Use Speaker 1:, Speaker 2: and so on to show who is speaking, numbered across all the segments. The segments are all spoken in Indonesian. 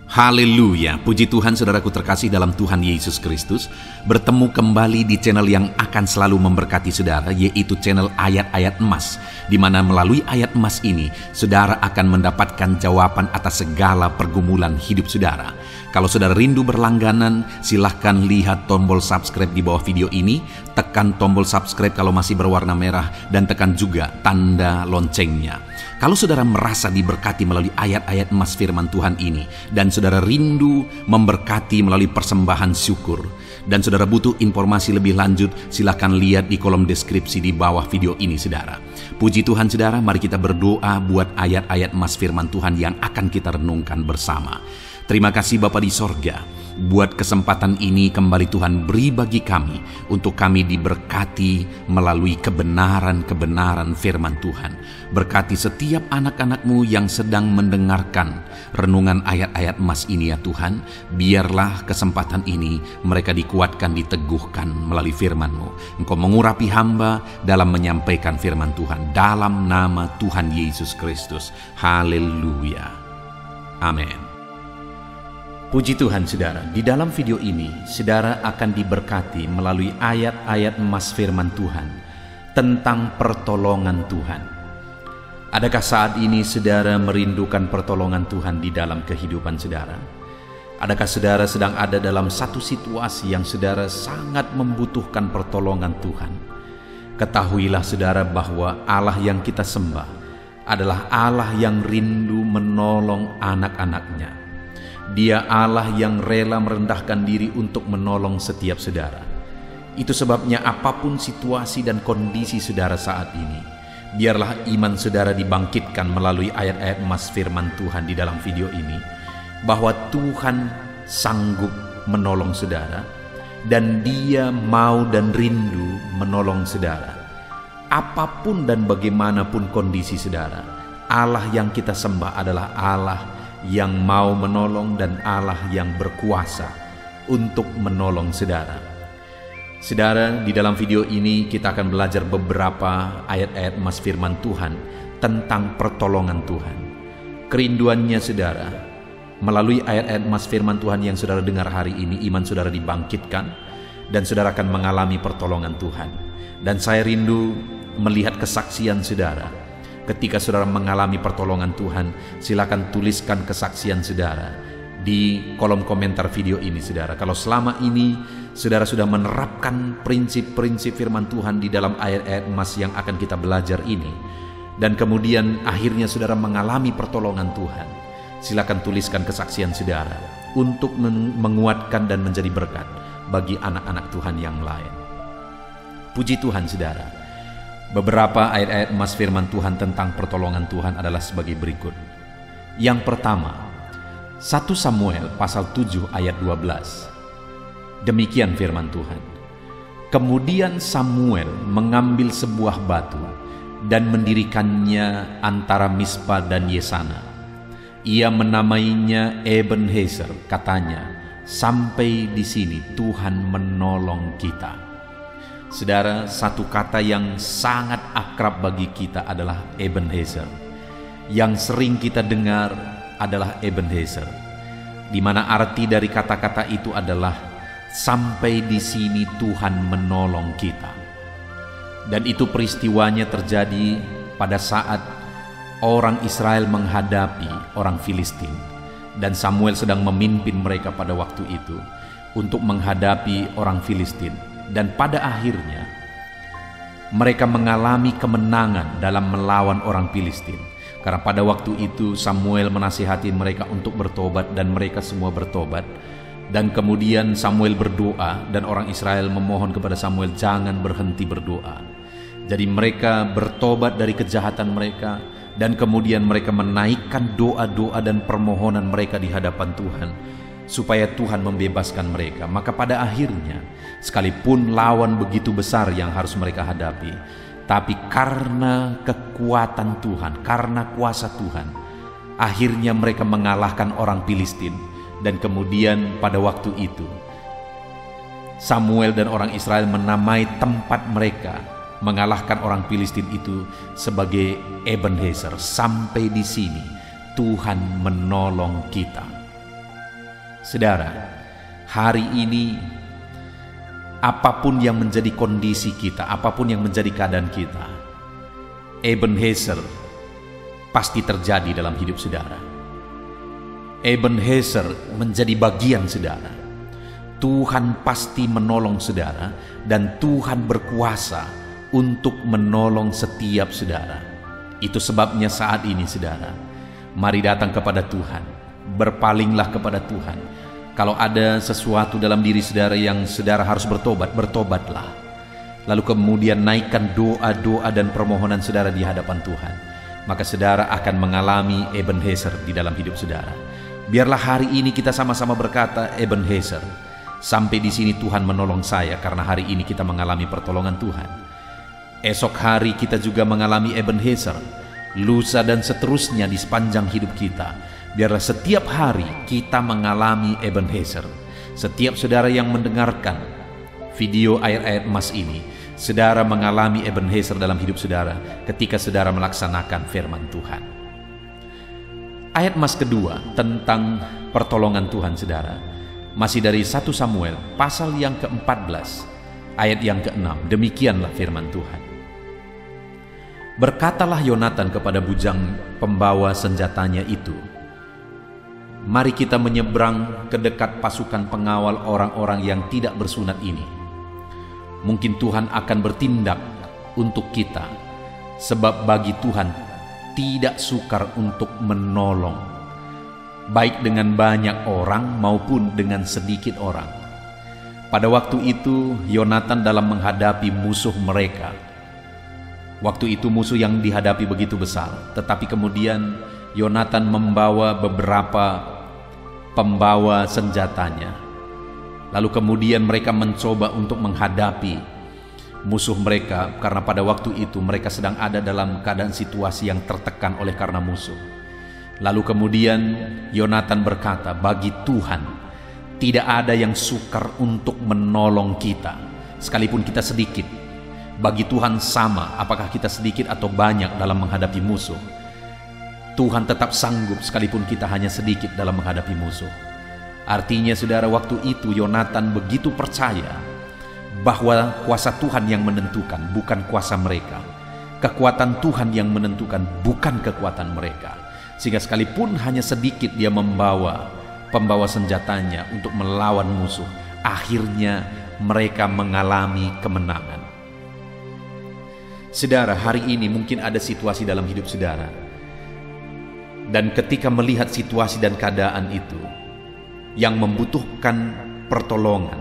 Speaker 1: Haleluya, puji Tuhan saudaraku terkasih dalam Tuhan Yesus Kristus. Bertemu kembali di channel yang akan selalu memberkati saudara, yaitu channel Ayat-Ayat Emas, di mana melalui ayat emas ini, saudara akan mendapatkan jawaban atas segala pergumulan hidup saudara. Kalau saudara rindu berlangganan, silahkan lihat tombol subscribe di bawah video ini, tekan tombol subscribe kalau masih berwarna merah, dan tekan juga tanda loncengnya. Kalau saudara merasa diberkati melalui ayat-ayat emas firman Tuhan ini, dan saudara rindu memberkati melalui persembahan syukur, dan saudara butuh informasi lebih lanjut, silakan lihat di kolom deskripsi di bawah video ini saudara. Puji Tuhan saudara, mari kita berdoa buat ayat-ayat emas firman Tuhan yang akan kita renungkan bersama. Terima kasih Bapa di sorga, buat kesempatan ini kembali Tuhan beri bagi kami, untuk kami diberkati melalui kebenaran-kebenaran firman Tuhan. Berkati setiap anak-anak-Mu yang sedang mendengarkan renungan ayat-ayat emas ini ya Tuhan. Biarlah kesempatan ini mereka dikuatkan, diteguhkan melalui firman-Mu. Engkau mengurapi hamba dalam menyampaikan firman Tuhan. Dalam nama Tuhan Yesus Kristus. Haleluya. Amin. Puji Tuhan saudara, di dalam video ini saudara akan diberkati melalui ayat-ayat emas firman Tuhan tentang pertolongan Tuhan. Adakah saat ini saudara merindukan pertolongan Tuhan di dalam kehidupan saudara? Adakah saudara sedang ada dalam satu situasi yang saudara sangat membutuhkan pertolongan Tuhan? Ketahuilah saudara bahwa Allah yang kita sembah adalah Allah yang rindu menolong anak-anak-Nya. Dia Allah yang rela merendahkan diri untuk menolong setiap saudara. Itu sebabnya apapun situasi dan kondisi saudara saat ini, biarlah iman saudara dibangkitkan melalui ayat-ayat emas firman Tuhan di dalam video ini, bahwa Tuhan sanggup menolong saudara, dan Dia mau dan rindu menolong saudara. Apapun dan bagaimanapun kondisi saudara, Allah yang kita sembah adalah Allah yang mau menolong dan Allah yang berkuasa untuk menolong saudara. Saudara, di dalam video ini kita akan belajar beberapa ayat-ayat emas firman Tuhan tentang pertolongan Tuhan. Kerinduannya saudara, melalui ayat-ayat emas firman Tuhan yang saudara dengar hari ini, iman saudara dibangkitkan dan saudara akan mengalami pertolongan Tuhan. Dan saya rindu melihat kesaksian saudara. Ketika saudara mengalami pertolongan Tuhan, silakan tuliskan kesaksian saudara di kolom komentar video ini saudara. Kalau selama ini saudara sudah menerapkan prinsip-prinsip firman Tuhan di dalam ayat-ayat emas yang akan kita belajar ini, dan kemudian akhirnya saudara mengalami pertolongan Tuhan, silakan tuliskan kesaksian saudara untuk menguatkan dan menjadi berkat bagi anak-anak Tuhan yang lain. Puji Tuhan saudara. Beberapa ayat-ayat emas firman Tuhan tentang pertolongan Tuhan adalah sebagai berikut. Yang pertama, 1 Samuel pasal 7 ayat 12. Demikian firman Tuhan. Kemudian Samuel mengambil sebuah batu dan mendirikannya antara Mispa dan Yesana. Ia menamainya Ebenezer, katanya, sampai di sini Tuhan menolong kita. Saudara, satu kata yang sangat akrab bagi kita adalah Ebenezer. Yang sering kita dengar adalah Ebenezer, di mana arti dari kata-kata itu adalah sampai di sini Tuhan menolong kita. Dan itu peristiwanya terjadi pada saat orang Israel menghadapi orang Filistin, dan Samuel sedang memimpin mereka pada waktu itu untuk menghadapi orang Filistin. Dan pada akhirnya mereka mengalami kemenangan dalam melawan orang Filistin. Karena pada waktu itu Samuel menasihati mereka untuk bertobat, dan mereka semua bertobat. Dan kemudian Samuel berdoa, dan orang Israel memohon kepada Samuel jangan berhenti berdoa. Jadi mereka bertobat dari kejahatan mereka, dan kemudian mereka menaikkan doa-doa dan permohonan mereka di hadapan Tuhan, supaya Tuhan membebaskan mereka. Maka pada akhirnya, sekalipun lawan begitu besar yang harus mereka hadapi, tapi karena kekuatan Tuhan, karena kuasa Tuhan, akhirnya mereka mengalahkan orang Filistin. Dan kemudian pada waktu itu Samuel dan orang Israel menamai tempat mereka mengalahkan orang Filistin itu sebagai Ebenezer, sampai di sini Tuhan menolong kita. Saudara, hari ini apapun yang menjadi kondisi kita, apapun yang menjadi keadaan kita, Ebenezer pasti terjadi dalam hidup saudara. Ebenezer menjadi bagian saudara. Tuhan pasti menolong saudara, dan Tuhan berkuasa untuk menolong setiap saudara. Itu sebabnya saat ini saudara, mari datang kepada Tuhan, berpalinglah kepada Tuhan. Kalau ada sesuatu dalam diri saudara yang saudara harus bertobat, bertobatlah. Lalu kemudian naikkan doa-doa dan permohonan saudara di hadapan Tuhan. Maka saudara akan mengalami Ebenezer di dalam hidup saudara. Biarlah hari ini kita sama-sama berkata, Ebenezer, sampai di sini Tuhan menolong saya, karena hari ini kita mengalami pertolongan Tuhan. Esok hari kita juga mengalami Ebenezer, lusa dan seterusnya di sepanjang hidup kita. Biarlah setiap hari kita mengalami Ebenezer. Setiap saudara yang mendengarkan video ayat-ayat emas ini, saudara mengalami Ebenezer dalam hidup saudara ketika saudara melaksanakan firman Tuhan. Ayat emas kedua tentang pertolongan Tuhan saudara, masih dari 1 Samuel pasal yang ke-14 ayat yang ke-6. Demikianlah firman Tuhan. Berkatalah Yonatan kepada bujang pembawa senjatanya itu, mari kita menyeberang ke dekat pasukan pengawal orang-orang yang tidak bersunat ini. Mungkin Tuhan akan bertindak untuk kita, sebab bagi Tuhan tidak sukar untuk menolong, baik dengan banyak orang maupun dengan sedikit orang. Pada waktu itu Yonatan dalam menghadapi musuh mereka. Waktu itu musuh yang dihadapi begitu besar, tetapi kemudian Yonatan membawa beberapa pembawa senjatanya. Lalu kemudian mereka mencoba untuk menghadapi musuh mereka, karena pada waktu itu mereka sedang ada dalam keadaan situasi yang tertekan oleh karena musuh. Lalu kemudian Yonatan berkata, bagi Tuhan tidak ada yang sukar untuk menolong kita, sekalipun kita sedikit. Bagi Tuhan sama apakah kita sedikit atau banyak dalam menghadapi musuh. Tuhan tetap sanggup sekalipun kita hanya sedikit dalam menghadapi musuh. Artinya saudara, waktu itu Yonatan begitu percaya bahwa kuasa Tuhan yang menentukan, bukan kuasa mereka. Kekuatan Tuhan yang menentukan, bukan kekuatan mereka. Sehingga sekalipun hanya sedikit dia membawa pembawa senjatanya untuk melawan musuh, akhirnya mereka mengalami kemenangan. Saudara, hari ini mungkin ada situasi dalam hidup saudara, dan ketika melihat situasi dan keadaan itu yang membutuhkan pertolongan,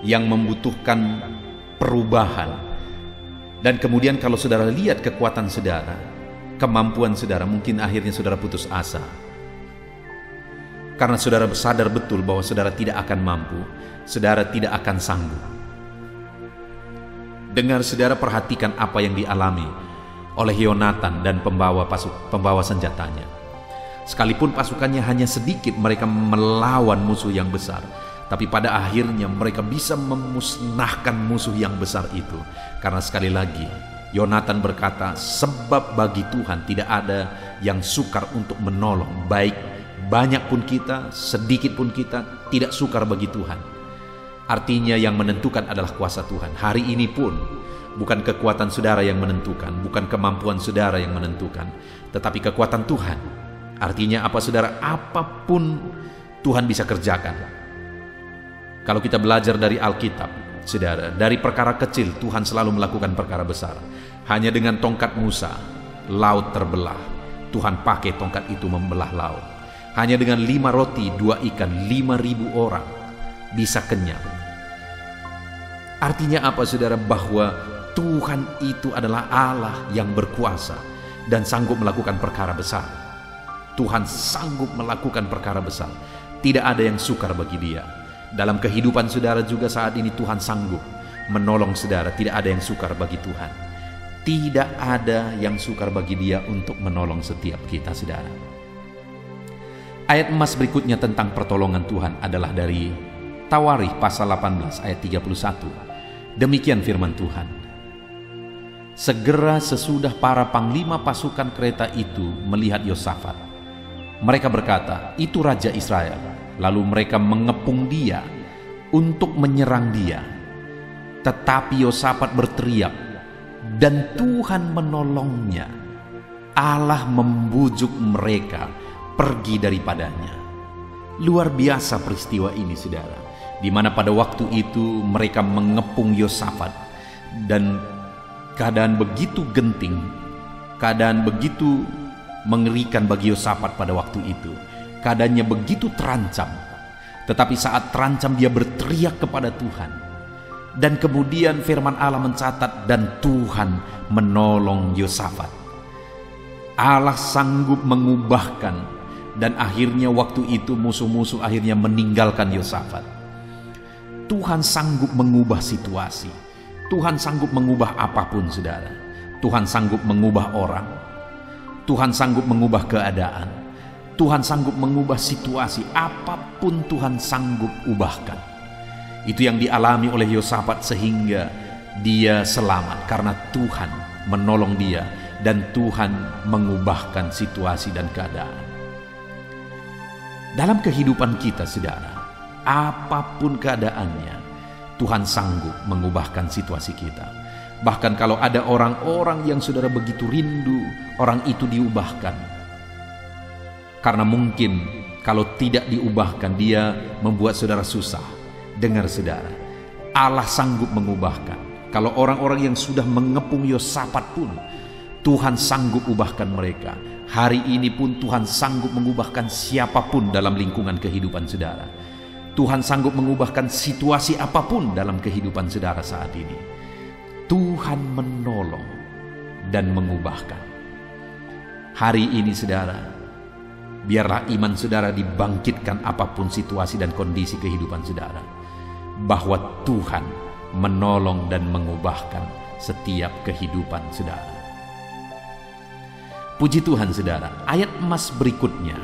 Speaker 1: yang membutuhkan perubahan, dan kemudian kalau saudara lihat kekuatan saudara, kemampuan saudara, mungkin akhirnya saudara putus asa. Karena saudara sadar betul bahwa saudara tidak akan mampu, saudara tidak akan sanggup. Dengar saudara, perhatikan apa yang dialami oleh Yonatan dan pembawa senjatanya. Sekalipun pasukannya hanya sedikit, mereka melawan musuh yang besar, tapi pada akhirnya mereka bisa memusnahkan musuh yang besar itu. Karena sekali lagi Yonatan berkata, sebab bagi Tuhan tidak ada yang sukar untuk menolong, baik banyak pun kita, sedikit pun kita, tidak sukar bagi Tuhan. Artinya yang menentukan adalah kuasa Tuhan. Hari ini pun bukan kekuatan saudara yang menentukan, bukan kemampuan saudara yang menentukan, tetapi kekuatan Tuhan. Artinya apa saudara? Apapun Tuhan bisa kerjakan. Kalau kita belajar dari Alkitab, saudara, dari perkara kecil Tuhan selalu melakukan perkara besar. Hanya dengan tongkat Musa, laut terbelah. Tuhan pakai tongkat itu membelah laut. Hanya dengan 5 roti, 2 ikan, 5.000 orang bisa kenyang. Artinya apa saudara? Bahwa Tuhan itu adalah Allah yang berkuasa dan sanggup melakukan perkara besar. Tuhan sanggup melakukan perkara besar. Tidak ada yang sukar bagi Dia. Dalam kehidupan saudara juga saat ini Tuhan sanggup menolong saudara. Tidak ada yang sukar bagi Tuhan. Tidak ada yang sukar bagi Dia untuk menolong setiap kita saudara. Ayat emas berikutnya tentang pertolongan Tuhan adalah dari Tawarikh pasal 18 ayat 31. Demikian firman Tuhan. Segera sesudah para panglima pasukan kereta itu melihat Yosafat, mereka berkata, itu Raja Israel. Lalu mereka mengepung dia untuk menyerang dia. Tetapi Yosafat berteriak, dan Tuhan menolongnya. Allah membujuk mereka pergi daripadanya. Luar biasa peristiwa ini, saudara, di mana pada waktu itu mereka mengepung Yosafat, dan keadaan begitu genting, keadaan begitu mengerikan bagi Yosafat pada waktu itu. Keadaannya begitu terancam, tetapi saat terancam dia berteriak kepada Tuhan. Dan kemudian firman Allah mencatat, dan Tuhan menolong Yosafat. Allah sanggup mengubahkan, dan akhirnya waktu itu musuh-musuh akhirnya meninggalkan Yosafat. Tuhan sanggup mengubah situasi. Tuhan sanggup mengubah apapun, saudara. Tuhan sanggup mengubah orang. Tuhan sanggup mengubah keadaan. Tuhan sanggup mengubah situasi. Apapun Tuhan sanggup ubahkan. Itu yang dialami oleh Yosafat, sehingga dia selamat karena Tuhan menolong dia dan Tuhan mengubahkan situasi dan keadaan. Dalam kehidupan kita, saudara, apapun keadaannya, Tuhan sanggup mengubahkan situasi kita. Bahkan kalau ada orang-orang yang saudara begitu rindu orang itu diubahkan, karena mungkin kalau tidak diubahkan dia membuat saudara susah. Dengar, saudara, Allah sanggup mengubahkan. Kalau orang-orang yang sudah mengepung Yosafat pun, Tuhan sanggup ubahkan mereka. Hari ini pun Tuhan sanggup mengubahkan siapapun dalam lingkungan kehidupan saudara. Tuhan sanggup mengubahkan situasi apapun dalam kehidupan saudara saat ini. Tuhan menolong dan mengubahkan. Hari ini, saudara, biarlah iman saudara dibangkitkan apapun situasi dan kondisi kehidupan saudara, bahwa Tuhan menolong dan mengubahkan setiap kehidupan saudara. Puji Tuhan, saudara. Ayat emas berikutnya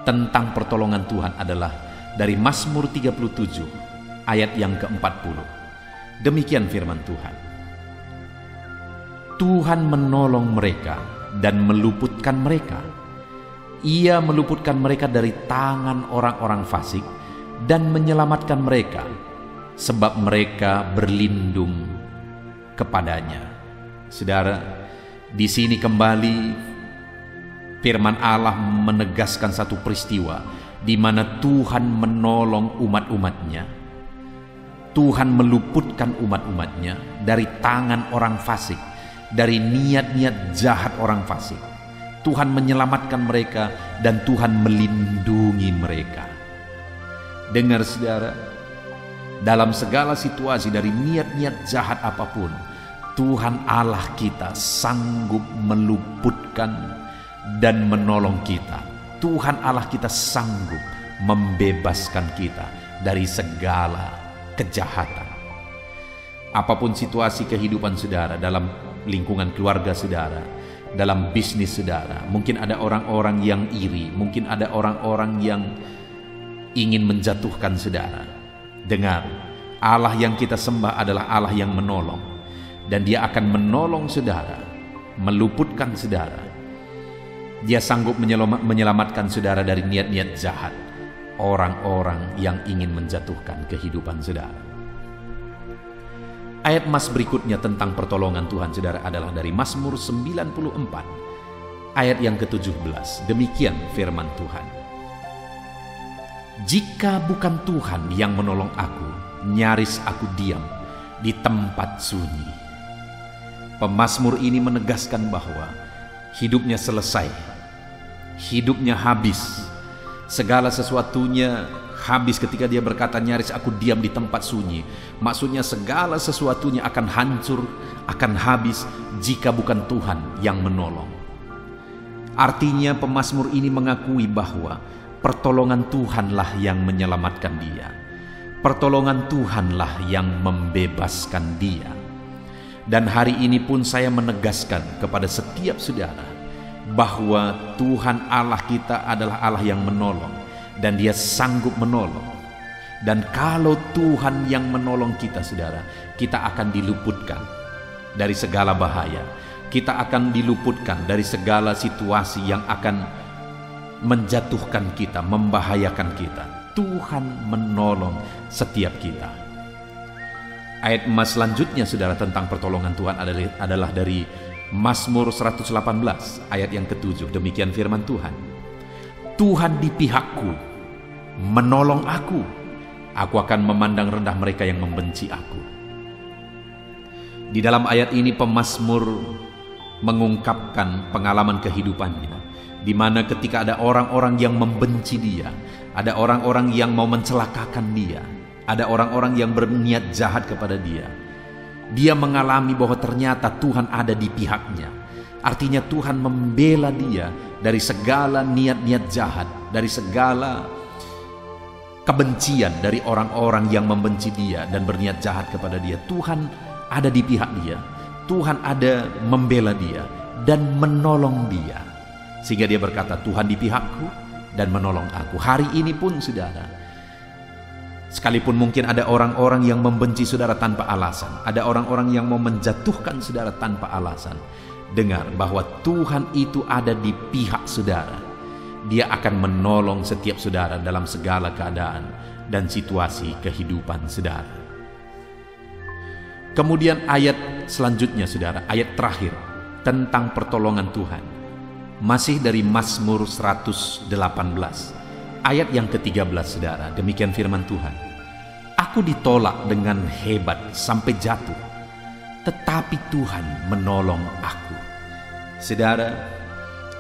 Speaker 1: tentang pertolongan Tuhan adalah dari Mazmur 37 ayat yang ke-40. Demikian firman Tuhan. Tuhan menolong mereka dan meluputkan mereka. Ia meluputkan mereka dari tangan orang-orang fasik dan menyelamatkan mereka, sebab mereka berlindung kepadanya. Saudara, di sini kembali firman Allah menegaskan satu peristiwa di mana Tuhan menolong umat-umatnya. Tuhan meluputkan umat-umatnya dari tangan orang fasik, dari niat-niat jahat orang fasik. Tuhan menyelamatkan mereka dan Tuhan melindungi mereka. Dengar, saudara, dalam segala situasi dari niat-niat jahat apapun, Tuhan Allah kita sanggup meluputkan dan menolong kita. Tuhan Allah kita sanggup membebaskan kita dari segala kejahatan. Apapun situasi kehidupan saudara, dalam lingkungan keluarga saudara, dalam bisnis saudara, mungkin ada orang-orang yang iri, mungkin ada orang-orang yang ingin menjatuhkan saudara. Dengar, Allah yang kita sembah adalah Allah yang menolong, dan Dia akan menolong saudara, meluputkan saudara. Dia sanggup menyelamatkan saudara dari niat-niat jahat orang-orang yang ingin menjatuhkan kehidupan saudara. Ayat emas berikutnya tentang pertolongan Tuhan saudara adalah dari Mazmur 94 ayat yang ke-17. Demikian firman Tuhan. Jika bukan Tuhan yang menolong aku, nyaris aku diam di tempat sunyi. Pemazmur ini menegaskan bahwa hidupnya selesai, hidupnya habis, segala sesuatunya habis ketika dia berkata nyaris aku diam di tempat sunyi. Maksudnya segala sesuatunya akan hancur, akan habis jika bukan Tuhan yang menolong. Artinya pemazmur ini mengakui bahwa pertolongan Tuhanlah yang menyelamatkan dia. Pertolongan Tuhanlah yang membebaskan dia. Dan hari ini pun saya menegaskan kepada setiap saudara bahwa Tuhan Allah kita adalah Allah yang menolong, dan Dia sanggup menolong. Dan kalau Tuhan yang menolong kita, saudara, kita akan diluputkan dari segala bahaya. Kita akan diluputkan dari segala situasi yang akan menjatuhkan kita, membahayakan kita. Tuhan menolong setiap kita. Ayat emas selanjutnya saudara tentang pertolongan Tuhan adalah dari Mazmur 118 ayat yang ke-7. Demikian firman Tuhan. Tuhan di pihakku, menolong aku. Aku akan memandang rendah mereka yang membenci aku. Di dalam ayat ini pemazmur mengungkapkan pengalaman kehidupannya, di mana ketika ada orang-orang yang membenci dia, ada orang-orang yang mau mencelakakan dia, ada orang-orang yang berniat jahat kepada dia, dia mengalami bahwa ternyata Tuhan ada di pihaknya. Artinya Tuhan membela dia dari segala niat-niat jahat, dari segala kebencian dari orang-orang yang membenci dia dan berniat jahat kepada dia. Tuhan ada di pihak dia, Tuhan ada membela dia dan menolong dia. Sehingga dia berkata, Tuhan di pihakku dan menolong aku. Hari ini pun saudara, sekalipun mungkin ada orang-orang yang membenci saudara tanpa alasan, ada orang-orang yang mau menjatuhkan saudara tanpa alasan, dengar bahwa Tuhan itu ada di pihak saudara. Dia akan menolong setiap saudara dalam segala keadaan dan situasi kehidupan saudara. Kemudian ayat selanjutnya saudara, ayat terakhir tentang pertolongan Tuhan. Masih dari Mazmur 118, ayat yang ke-13 saudara. Demikian firman Tuhan. Aku ditolak dengan hebat sampai jatuh, tetapi Tuhan menolong aku. Saudara,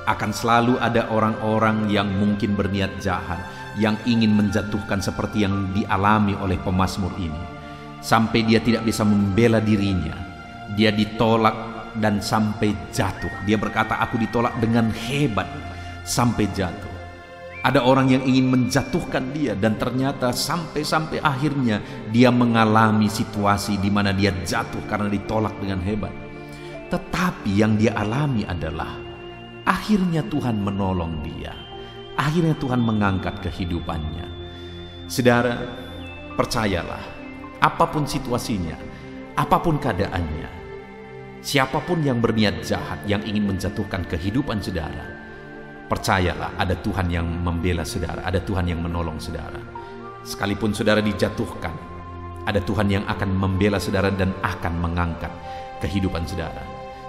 Speaker 1: akan selalu ada orang-orang yang mungkin berniat jahat, yang ingin menjatuhkan seperti yang dialami oleh pemazmur ini. Sampai dia tidak bisa membela dirinya, dia ditolak dan sampai jatuh. Dia berkata, aku ditolak dengan hebat sampai jatuh. Ada orang yang ingin menjatuhkan dia dan ternyata sampai akhirnya dia mengalami situasi di mana dia jatuh karena ditolak dengan hebat. Tetapi yang dia alami adalah akhirnya Tuhan menolong dia. Akhirnya Tuhan mengangkat kehidupannya. Saudara, percayalah, apapun situasinya, apapun keadaannya, siapapun yang berniat jahat, yang ingin menjatuhkan kehidupan saudara, percayalah ada Tuhan yang membela saudara, ada Tuhan yang menolong saudara. Sekalipun saudara dijatuhkan, ada Tuhan yang akan membela saudara dan akan mengangkat kehidupan saudara.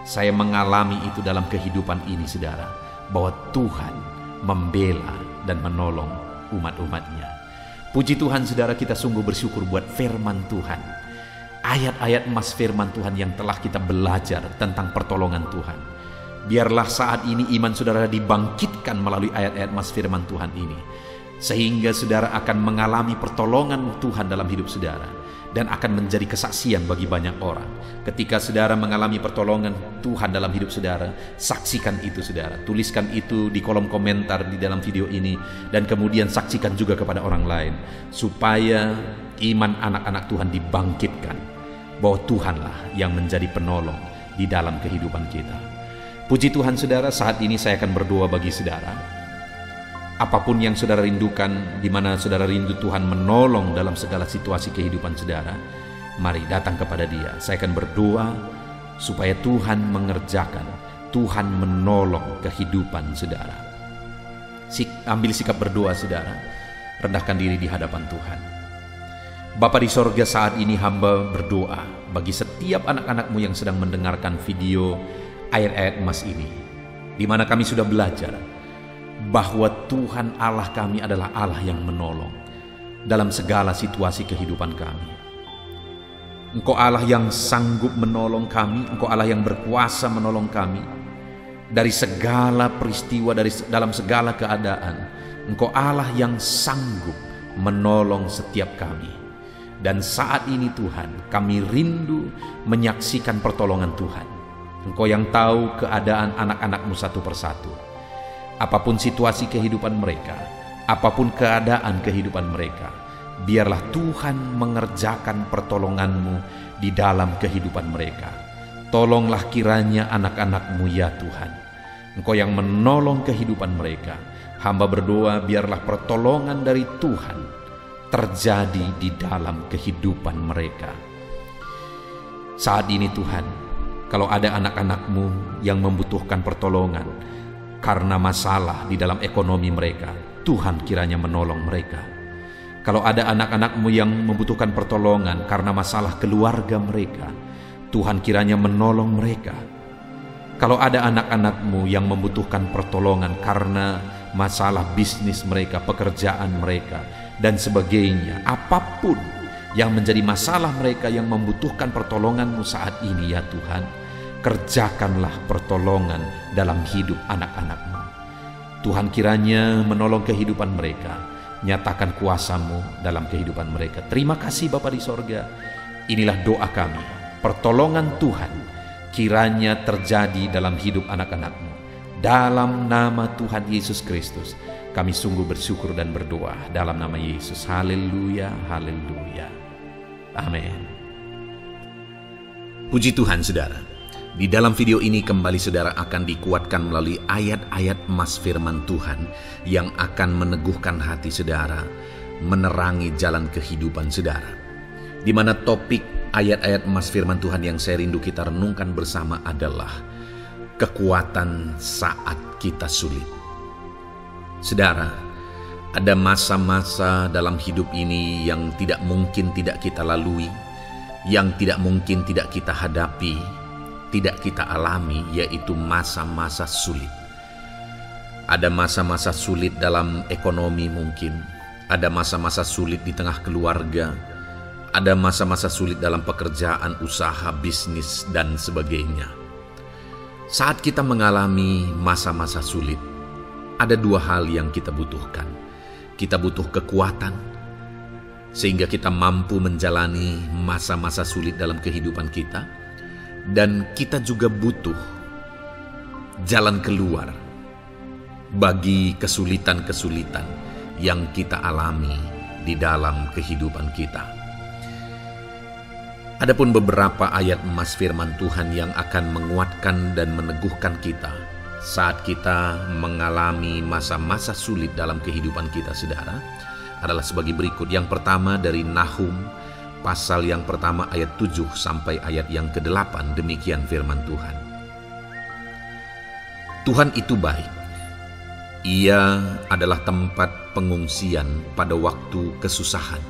Speaker 1: Saya mengalami itu dalam kehidupan ini saudara, bahwa Tuhan membela dan menolong umat-umatnya. Puji Tuhan saudara, kita sungguh bersyukur buat firman Tuhan. Ayat-ayat emas firman Tuhan yang telah kita belajar tentang pertolongan Tuhan. Biarlah saat ini iman saudara dibangkitkan melalui ayat-ayat emas firman Tuhan ini. Sehingga saudara akan mengalami pertolongan Tuhan dalam hidup saudara. Dan akan menjadi kesaksian bagi banyak orang. Ketika saudara mengalami pertolongan Tuhan dalam hidup saudara, saksikan itu saudara. Tuliskan itu di kolom komentar di dalam video ini. Dan kemudian saksikan juga kepada orang lain. Supaya iman anak-anak Tuhan dibangkitkan. Bahwa Tuhanlah yang menjadi penolong di dalam kehidupan kita. Puji Tuhan saudara, saat ini saya akan berdoa bagi saudara. Apapun yang saudara rindukan, di mana saudara rindu Tuhan menolong dalam segala situasi kehidupan saudara, mari datang kepada Dia. Saya akan berdoa supaya Tuhan mengerjakan, Tuhan menolong kehidupan saudara. Ambil sikap berdoa saudara, rendahkan diri di hadapan Tuhan. Bapa di sorga, saat ini hamba berdoa bagi setiap anak-anak-Mu yang sedang mendengarkan video ayat-ayat emas ini, di mana kami sudah belajar bahwa Tuhan Allah kami adalah Allah yang menolong dalam segala situasi kehidupan kami. Engkau Allah yang sanggup menolong kami, Engkau Allah yang berkuasa menolong kami dari segala peristiwa, dalam segala keadaan. Engkau Allah yang sanggup menolong setiap kami. Dan saat ini Tuhan, kami rindu menyaksikan pertolongan Tuhan. Engkau yang tahu keadaan anak-anak-Mu satu persatu. Apapun situasi kehidupan mereka, apapun keadaan kehidupan mereka, biarlah Tuhan mengerjakan pertolongan-Mu di dalam kehidupan mereka. Tolonglah kiranya anak-anak-Mu ya Tuhan. Engkau yang menolong kehidupan mereka. Hamba berdoa biarlah pertolongan dari Tuhan terjadi di dalam kehidupan mereka. Saat ini Tuhan, kalau ada anak-anak-Mu yang membutuhkan pertolongan karena masalah di dalam ekonomi mereka, Tuhan kiranya menolong mereka. Kalau ada anak-anak-Mu yang membutuhkan pertolongan karena masalah keluarga mereka, Tuhan kiranya menolong mereka. Kalau ada anak-anak-Mu yang membutuhkan pertolongan karena masalah bisnis mereka, pekerjaan mereka, dan sebagainya, apapun yang menjadi masalah mereka yang membutuhkan pertolongan-Mu saat ini ya Tuhan, kerjakanlah pertolongan dalam hidup anak-anak-Mu. Tuhan kiranya menolong kehidupan mereka, nyatakan kuasa-Mu dalam kehidupan mereka. Terima kasih Bapa di sorga. Inilah doa kami, pertolongan Tuhan kiranya terjadi dalam hidup anak-anak-Mu. Dalam nama Tuhan Yesus Kristus, kami sungguh bersyukur dan berdoa. Dalam nama Yesus, haleluya, haleluya. Amin. Puji Tuhan saudara. Di dalam video ini kembali saudara akan dikuatkan melalui ayat-ayat emas firman Tuhan yang akan meneguhkan hati saudara, menerangi jalan kehidupan saudara. Di mana topik ayat-ayat emas firman Tuhan yang saya rindu kita renungkan bersama adalah kekuatan saat kita sulit. Saudara, ada masa-masa dalam hidup ini yang tidak mungkin tidak kita lalui, yang tidak mungkin tidak kita hadapi, tidak kita alami, yaitu masa-masa sulit. Ada masa-masa sulit dalam ekonomi mungkin, ada masa-masa sulit di tengah keluarga, ada masa-masa sulit dalam pekerjaan, usaha, bisnis, dan sebagainya. Saat kita mengalami masa-masa sulit, ada dua hal yang kita butuhkan. Kita butuh kekuatan, sehingga kita mampu menjalani masa-masa sulit dalam kehidupan kita. Dan kita juga butuh jalan keluar bagi kesulitan-kesulitan yang kita alami di dalam kehidupan kita. Adapun beberapa ayat emas firman Tuhan yang akan menguatkan dan meneguhkan kita saat kita mengalami masa-masa sulit dalam kehidupan kita saudara adalah sebagai berikut. Yang pertama dari Nahum pasal yang pertama ayat 7 sampai ayat yang ke-8, demikian firman Tuhan. Tuhan itu baik. Ia adalah tempat pengungsian pada waktu kesusahan.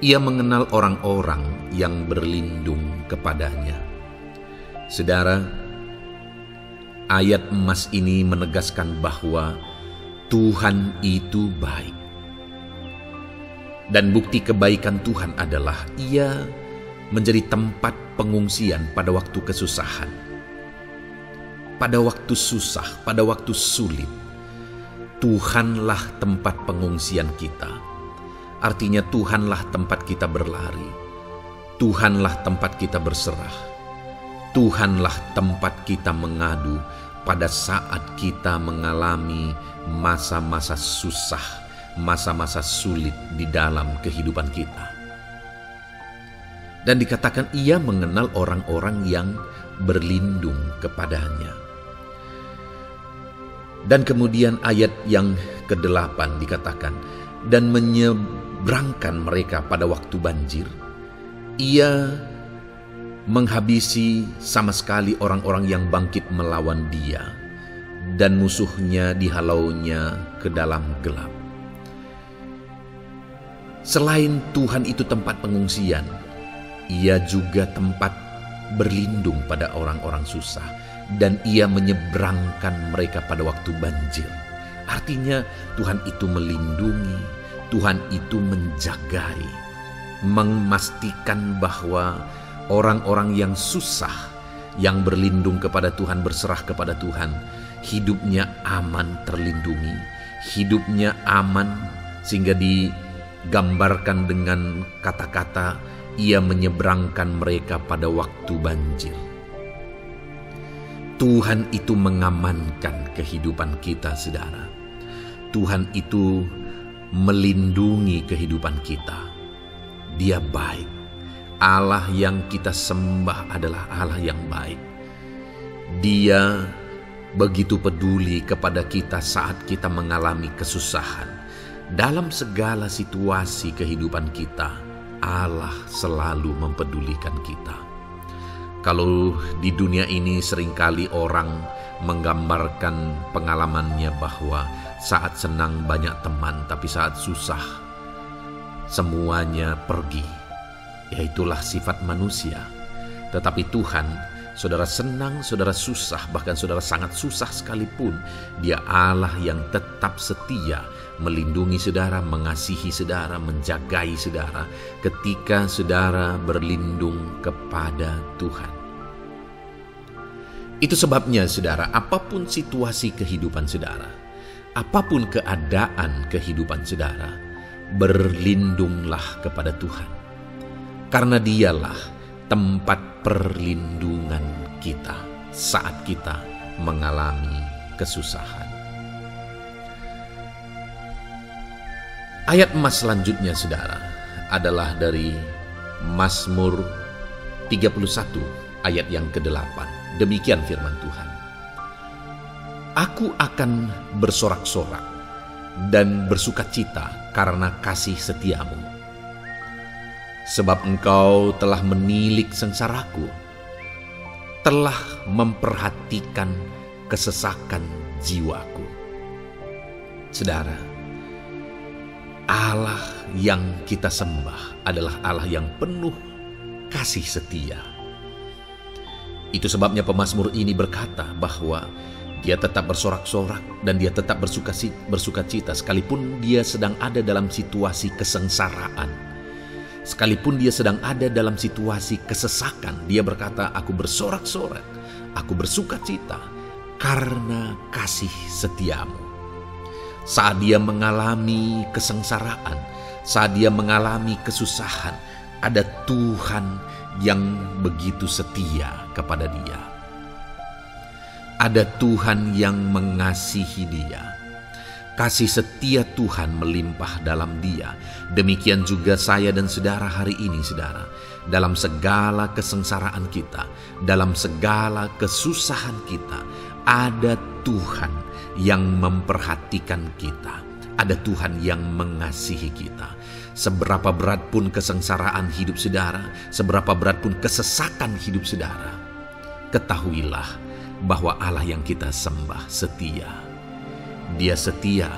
Speaker 1: Ia mengenal orang-orang yang berlindung kepadanya. Saudara, ayat emas ini menegaskan bahwa Tuhan itu baik. Dan bukti kebaikan Tuhan adalah Ia menjadi tempat pengungsian pada waktu kesusahan. Pada waktu susah, pada waktu sulit, Tuhanlah tempat pengungsian kita. Artinya Tuhanlah tempat kita berlari. Tuhanlah tempat kita berserah. Tuhanlah tempat kita mengadu pada saat kita mengalami masa-masa susah, masa-masa sulit di dalam kehidupan kita. Dan dikatakan ia mengenal orang-orang yang berlindung kepadanya. Dan kemudian ayat yang ke-8 dikatakan, dan menyeberangkan mereka pada waktu banjir. Ia menghabisi sama sekali orang-orang yang bangkit melawan dia, dan musuhnya dihalaunya ke dalam gelap. Selain Tuhan itu tempat pengungsian, Ia juga tempat berlindung pada orang-orang susah, dan Ia menyeberangkan mereka pada waktu banjir. Artinya Tuhan itu melindungi, Tuhan itu menjagai, memastikan bahwa orang-orang yang susah, yang berlindung kepada Tuhan, berserah kepada Tuhan, hidupnya aman, terlindungi, hidupnya aman, sehingga digambarkan dengan kata-kata ia menyeberangkan mereka pada waktu banjir. Tuhan itu mengamankan kehidupan kita, saudara. Tuhan itu melindungi kehidupan kita. Dia baik. Allah yang kita sembah adalah Allah yang baik. Dia begitu peduli kepada kita saat kita mengalami kesusahan. Dalam segala situasi kehidupan kita, Allah selalu mempedulikan kita. Kalau di dunia ini seringkali orang menggambarkan pengalamannya bahwa saat senang banyak teman, tapi saat susah semuanya pergi. Ya, itulah sifat manusia. Tetapi Tuhan, saudara senang, saudara susah, bahkan saudara sangat susah sekalipun, Dia Allah yang tetap setia melindungi saudara, mengasihi saudara, menjagai saudara ketika saudara berlindung kepada Tuhan. Itu sebabnya saudara, apapun situasi kehidupan saudara, apapun keadaan kehidupan saudara, berlindunglah kepada Tuhan. Karena Dialah tempat perlindungan kita saat kita mengalami kesusahan. Ayat emas selanjutnya saudara adalah dari Mazmur 31 ayat yang ke-8. Demikian firman Tuhan. Aku akan bersorak-sorak dan bersukacita karena kasih setiamu. Sebab engkau telah menilik sengsaraku, telah memperhatikan kesesakan jiwaku. Saudara, Allah yang kita sembah adalah Allah yang penuh kasih setia. Itu sebabnya pemazmur ini berkata bahwa dia tetap bersorak-sorak dan dia tetap bersukacita sekalipun dia sedang ada dalam situasi kesengsaraan. Sekalipun dia sedang ada dalam situasi kesesakan, dia berkata, aku bersorak-sorak, aku bersukacita karena kasih setiamu. Saat dia mengalami kesengsaraan, saat dia mengalami kesusahan, ada Tuhan yang begitu setia kepada dia. Ada Tuhan yang mengasihi dia. Kasih setia Tuhan melimpah dalam dia. Demikian juga saya dan saudara hari ini, saudara. Dalam segala kesengsaraan kita, dalam segala kesusahan kita, ada Tuhan yang memperhatikan kita. Ada Tuhan yang mengasihi kita. Seberapa berat pun kesengsaraan hidup saudara, seberapa berat pun kesesakan hidup saudara, ketahuilah bahwa Allah yang kita sembah setia. Dia setia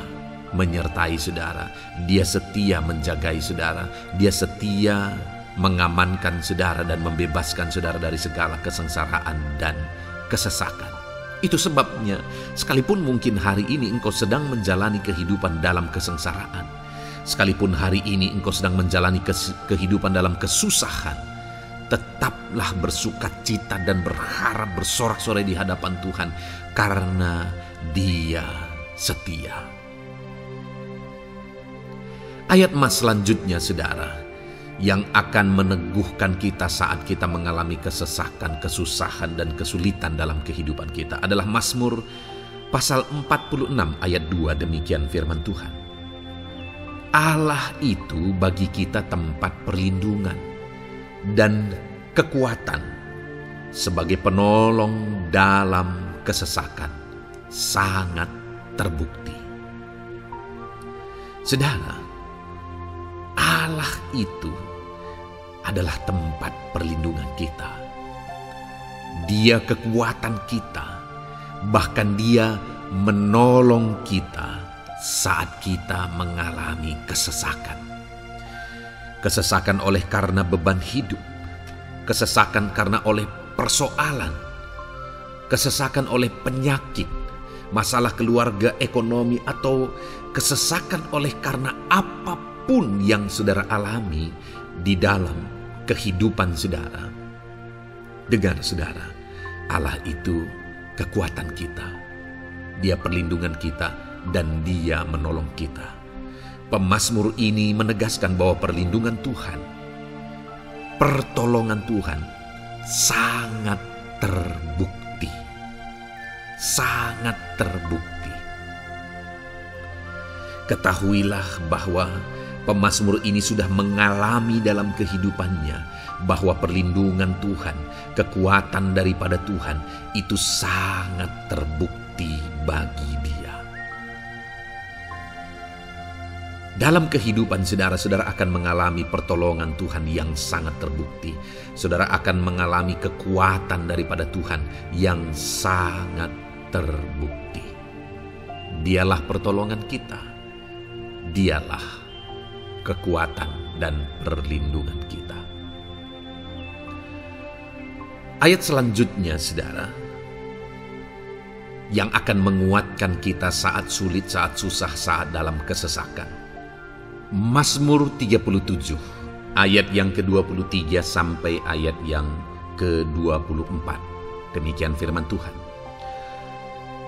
Speaker 1: menyertai saudara, Dia setia menjagai saudara, Dia setia mengamankan saudara dan membebaskan saudara dari segala kesengsaraan dan kesesakan. Itu sebabnya sekalipun mungkin hari ini engkau sedang menjalani kehidupan dalam kesengsaraan, sekalipun hari ini engkau sedang menjalani kehidupan dalam kesusahan, tetaplah bersukacita dan berharap bersorak-sorai di hadapan Tuhan karena Dia setia. Ayat emas selanjutnya saudara, yang akan meneguhkan kita saat kita mengalami kesesakan, kesusahan, dan kesulitan dalam kehidupan kita adalah Mazmur pasal 46 ayat 2. Demikian firman Tuhan. Allah itu bagi kita tempat perlindungan dan kekuatan sebagai penolong dalam kesesakan, sangat terbukti. Saudara, Allah itu adalah tempat perlindungan kita. Dia kekuatan kita, bahkan Dia menolong kita saat kita mengalami kesesakan. Kesesakan oleh karena beban hidup, kesesakan karena oleh persoalan, kesesakan oleh penyakit, masalah keluarga, ekonomi, atau kesesakan oleh karena apapun yang saudara alami di dalam kehidupan saudara. Dengar saudara, Allah itu kekuatan kita, Dia perlindungan kita, dan Dia menolong kita. Pemazmur ini menegaskan bahwa perlindungan Tuhan, pertolongan Tuhan sangat terbukti. Sangat terbukti. Ketahuilah bahwa pemazmur ini sudah mengalami dalam kehidupannya bahwa perlindungan Tuhan, kekuatan daripada Tuhan itu sangat terbukti bagi dia. Dalam kehidupan saudara akan mengalami pertolongan Tuhan yang sangat terbukti. Saudara akan mengalami kekuatan daripada Tuhan yang sangat terbukti. Dialah pertolongan kita. Dialah kekuatan dan perlindungan kita. Ayat selanjutnya saudara, yang akan menguatkan kita saat sulit, saat susah, saat dalam kesesakan. Mazmur 37 ayat yang ke-23 sampai ayat yang ke-24. Demikian firman Tuhan.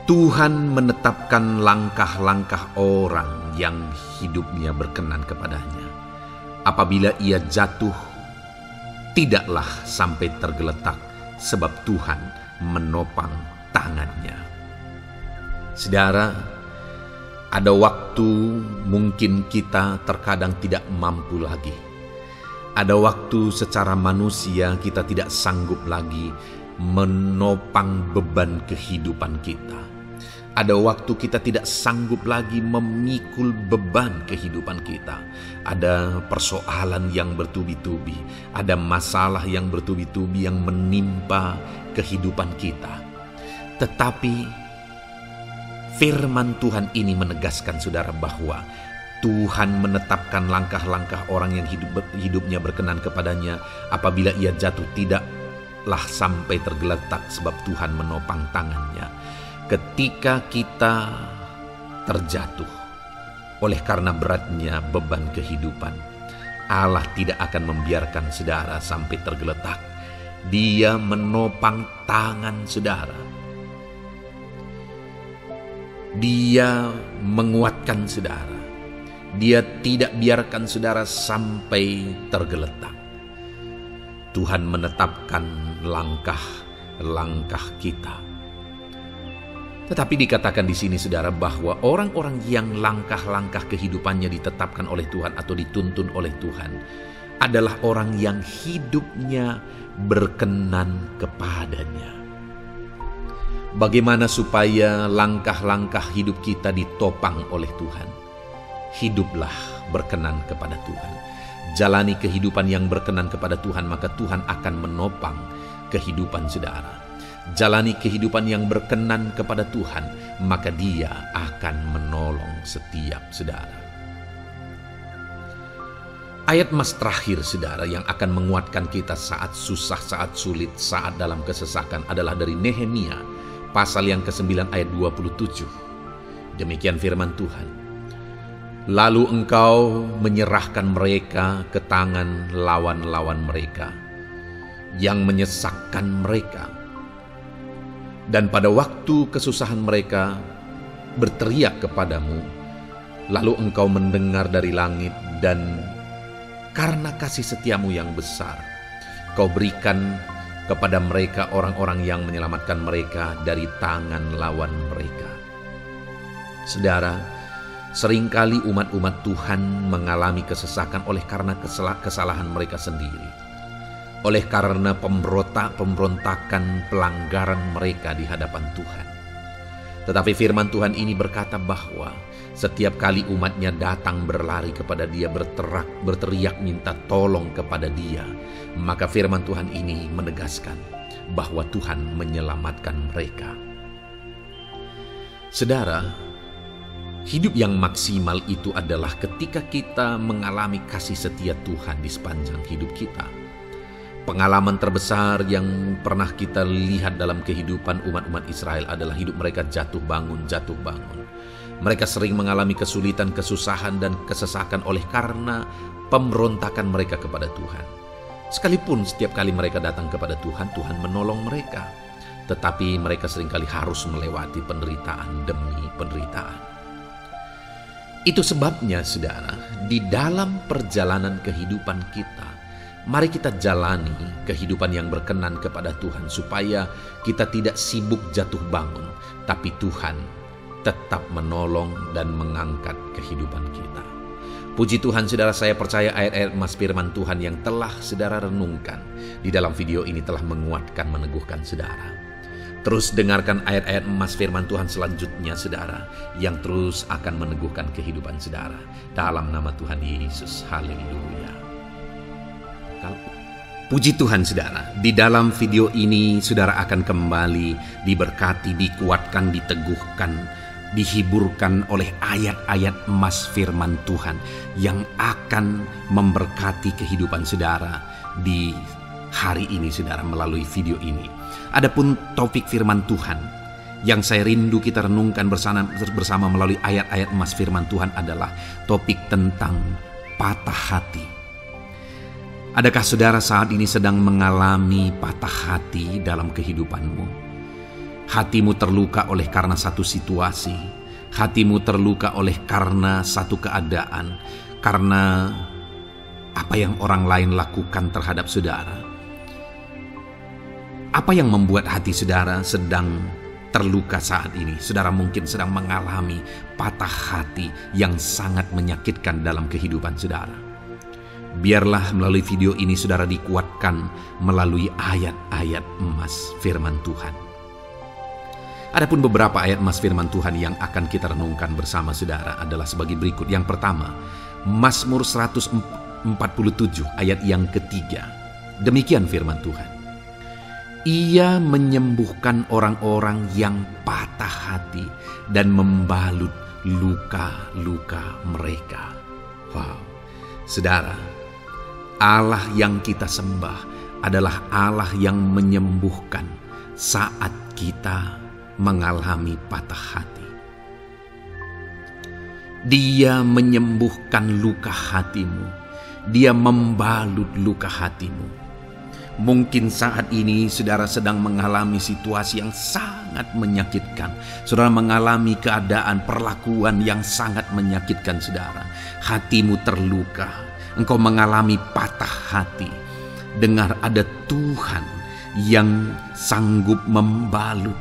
Speaker 1: Tuhan menetapkan langkah-langkah orang yang hidupnya berkenan kepadanya. Apabila ia jatuh, tidaklah sampai tergeletak, sebab Tuhan menopang tangannya. Saudara, ada waktu mungkin kita terkadang tidak mampu lagi. Ada waktu secara manusia kita tidak sanggup lagi menopang beban kehidupan kita. Ada waktu kita tidak sanggup lagi memikul beban kehidupan kita. Ada persoalan yang bertubi-tubi, ada masalah yang bertubi-tubi yang menimpa kehidupan kita. Tetapi firman Tuhan ini menegaskan saudara bahwa Tuhan menetapkan langkah-langkah orang yang hidupnya berkenan kepadanya. Apabila ia jatuh, tidaklah sampai tergeletak, sebab Tuhan menopang tangannya. Ketika kita terjatuh oleh karena beratnya beban kehidupan, Allah tidak akan membiarkan saudara sampai tergeletak. Dia menopang tangan saudara. Dia menguatkan saudara. Dia tidak biarkan saudara sampai tergeletak. Tuhan menetapkan langkah-langkah kita. Tetapi dikatakan di sini saudara bahwa orang-orang yang langkah-langkah kehidupannya ditetapkan oleh Tuhan atau dituntun oleh Tuhan adalah orang yang hidupnya berkenan kepadanya. Bagaimana supaya langkah-langkah hidup kita ditopang oleh Tuhan? Hiduplah berkenan kepada Tuhan. Jalani kehidupan yang berkenan kepada Tuhan, maka Tuhan akan menopang kehidupan saudara. Jalani kehidupan yang berkenan kepada Tuhan, maka Dia akan menolong setiap saudara. Ayat mas terakhir saudara yang akan menguatkan kita saat susah, saat sulit, saat dalam kesesakan adalah dari Nehemia pasal yang ke-9 ayat 27. Demikian firman Tuhan. Lalu engkau menyerahkan mereka ke tangan lawan-lawan mereka yang menyesakkan mereka. Dan pada waktu kesusahan mereka berteriak kepadamu, lalu engkau mendengar dari langit, dan karena kasih setiamu yang besar, kau berikan kepada mereka orang-orang yang menyelamatkan mereka dari tangan lawan mereka. Saudara, seringkali umat-umat Tuhan mengalami kesesakan oleh karena kesalahan mereka sendiri. Oleh karena pemberontakan, pelanggaran mereka di hadapan Tuhan. Tetapi firman Tuhan ini berkata bahwa setiap kali umatnya datang berlari kepada Dia, berteriak minta tolong kepada Dia, maka firman Tuhan ini menegaskan bahwa Tuhan menyelamatkan mereka. Saudara, hidup yang maksimal itu adalah ketika kita mengalami kasih setia Tuhan di sepanjang hidup kita. Pengalaman terbesar yang pernah kita lihat dalam kehidupan umat-umat Israel adalah hidup mereka jatuh bangun. Mereka sering mengalami kesulitan, kesusahan, dan kesesakan oleh karena pemberontakan mereka kepada Tuhan. Sekalipun setiap kali mereka datang kepada Tuhan, Tuhan menolong mereka. Tetapi mereka seringkali harus melewati penderitaan demi penderitaan. Itu sebabnya, saudara, di dalam perjalanan kehidupan kita, mari kita jalani kehidupan yang berkenan kepada Tuhan supaya kita tidak sibuk jatuh bangun, tapi Tuhan tetap menolong dan mengangkat kehidupan kita. Puji Tuhan, saudara, saya percaya ayat-ayat emas firman Tuhan yang telah saudara renungkan di dalam video ini telah menguatkan, meneguhkan saudara. Terus dengarkan ayat-ayat emas firman Tuhan selanjutnya, saudara, yang terus akan meneguhkan kehidupan saudara. Dalam nama Tuhan Yesus, haleluya. Puji Tuhan, saudara. Di dalam video ini, saudara akan kembali diberkati, dikuatkan, diteguhkan, dihiburkan oleh ayat-ayat emas firman Tuhan yang akan memberkati kehidupan saudara di hari ini, saudara, melalui video ini. Adapun topik firman Tuhan yang saya rindu kita renungkan bersama melalui ayat-ayat emas firman Tuhan adalah topik tentang patah hati. Adakah saudara saat ini sedang mengalami patah hati dalam kehidupanmu? Hatimu terluka oleh karena satu situasi, hatimu terluka oleh karena satu keadaan, karena apa yang orang lain lakukan terhadap saudara. Apa yang membuat hati saudara sedang terluka saat ini? Saudara mungkin sedang mengalami patah hati yang sangat menyakitkan dalam kehidupan saudara. Biarlah melalui video ini saudara dikuatkan melalui ayat-ayat emas firman Tuhan. Adapun beberapa ayat emas firman Tuhan yang akan kita renungkan bersama saudara adalah sebagai berikut. Yang pertama, Mazmur 147 ayat yang ketiga. Demikian firman Tuhan. Ia menyembuhkan orang-orang yang patah hati dan membalut luka-luka mereka. Wow, saudara, Allah yang kita sembah adalah Allah yang menyembuhkan saat kita mengalami patah hati. Dia menyembuhkan luka hatimu, Dia membalut luka hatimu. Mungkin saat ini saudara sedang mengalami situasi yang sangat menyakitkan. Saudara mengalami keadaan perlakuan yang sangat menyakitkan saudara. Hatimu terluka, engkau mengalami patah hati. Dengar, ada Tuhan yang sanggup membalut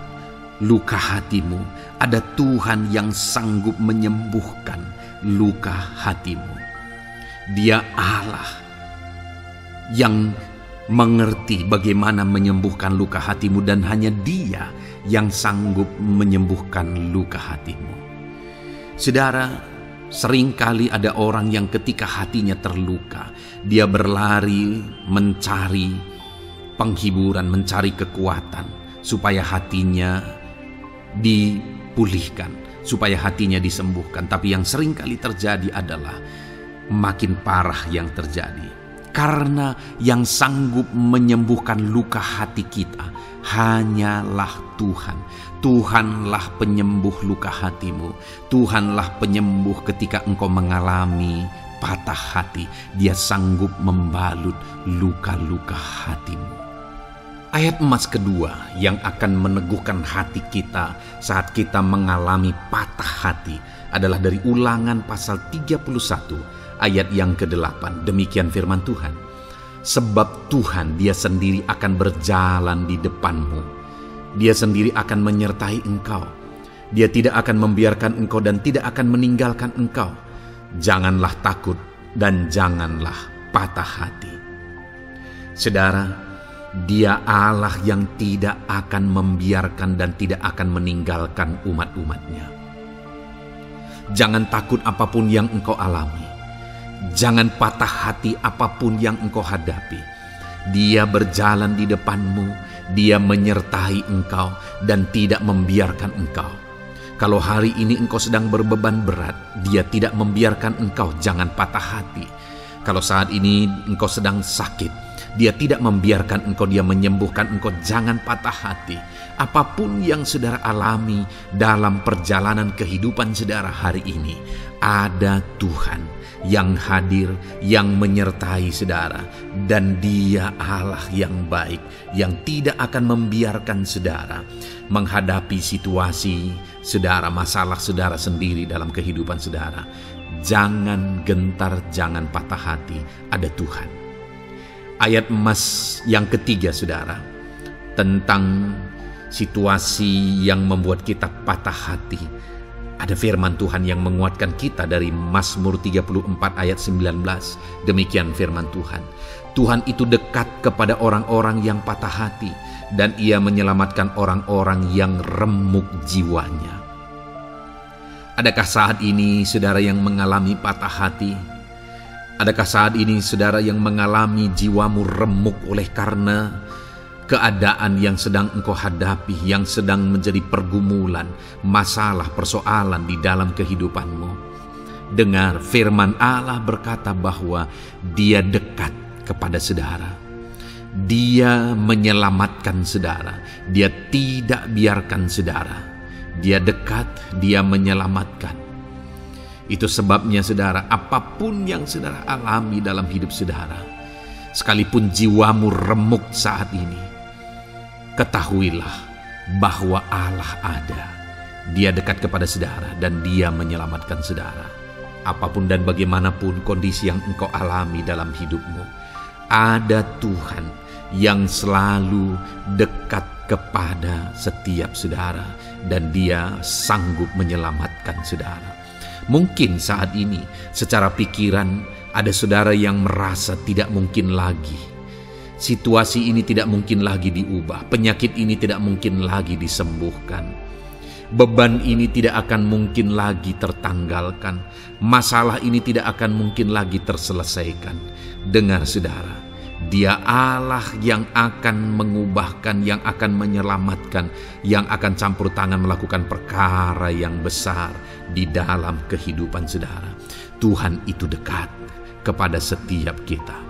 Speaker 1: luka hatimu. Ada Tuhan yang sanggup menyembuhkan luka hatimu. Dia Allah yang mengerti bagaimana menyembuhkan luka hatimu, dan hanya Dia yang sanggup menyembuhkan luka hatimu. Saudara, seringkali ada orang yang ketika hatinya terluka, dia berlari mencari penghiburan, mencari kekuatan supaya hatinya dipulihkan, supaya hatinya disembuhkan. Tapi yang seringkali terjadi adalah makin parah yang terjadi. Karena yang sanggup menyembuhkan luka hati kita hanyalah Tuhan. Tuhanlah penyembuh luka hatimu. Tuhanlah penyembuh ketika engkau mengalami patah hati. Dia sanggup membalut luka-luka hatimu. Ayat emas kedua yang akan meneguhkan hati kita saat kita mengalami patah hati adalah dari Ulangan pasal 31 ayat yang ke-8. Demikian firman Tuhan. Sebab Tuhan Dia sendiri akan berjalan di depanmu. Dia sendiri akan menyertai engkau. Dia tidak akan membiarkan engkau dan tidak akan meninggalkan engkau. Janganlah takut dan janganlah patah hati. Saudara, Dia Allah yang tidak akan membiarkan dan tidak akan meninggalkan umat-umatnya. Jangan takut apapun yang engkau alami. Jangan patah hati apapun yang engkau hadapi. Dia berjalan di depanmu, Dia menyertai engkau dan tidak membiarkan engkau. Kalau hari ini engkau sedang berbeban berat, Dia tidak membiarkan engkau, jangan patah hati. Kalau saat ini engkau sedang sakit, Dia tidak membiarkan engkau, Dia menyembuhkan engkau, jangan patah hati. Apapun yang saudara alami dalam perjalanan kehidupan saudara hari ini, ada Tuhan yang hadir, yang menyertai saudara, dan Dia Allah yang baik, yang tidak akan membiarkan saudara menghadapi situasi saudara, masalah saudara sendiri dalam kehidupan saudara. Jangan gentar, jangan patah hati, ada Tuhan. Ayat emas yang ketiga saudara, tentang situasi yang membuat kita patah hati. Ada firman Tuhan yang menguatkan kita dari Mazmur 34 ayat 19. Demikian firman Tuhan. Tuhan itu dekat kepada orang-orang yang patah hati. dan Ia menyelamatkan orang-orang yang remuk jiwanya. Adakah saat ini saudara yang mengalami patah hati? Adakah saat ini saudara yang mengalami jiwamu remuk oleh karena keadaan yang sedang engkau hadapi, yang sedang menjadi pergumulan, masalah, persoalan di dalam kehidupanmu? Dengar, firman Allah berkata bahwa Dia dekat kepada saudara. Dia menyelamatkan saudara. Dia tidak biarkan saudara. Dia dekat, Dia menyelamatkan. Itu sebabnya saudara, apapun yang saudara alami dalam hidup saudara, sekalipun jiwamu remuk saat ini, ketahuilah bahwa Allah ada. Dia dekat kepada saudara dan Dia menyelamatkan saudara. Apapun dan bagaimanapun kondisi yang engkau alami dalam hidupmu, ada Tuhan yang selalu dekat kepada setiap saudara dan Dia sanggup menyelamatkan saudara. Mungkin saat ini secara pikiran ada saudara yang merasa tidak mungkin lagi. Situasi ini tidak mungkin lagi diubah. Penyakit ini tidak mungkin lagi disembuhkan. Beban ini tidak akan mungkin lagi tertanggalkan. Masalah ini tidak akan mungkin lagi terselesaikan. Dengar saudara, Dia Allah yang akan mengubahkan, yang akan menyelamatkan, yang akan campur tangan melakukan perkara yang besar di dalam kehidupan saudara. Tuhan itu dekat kepada setiap kita.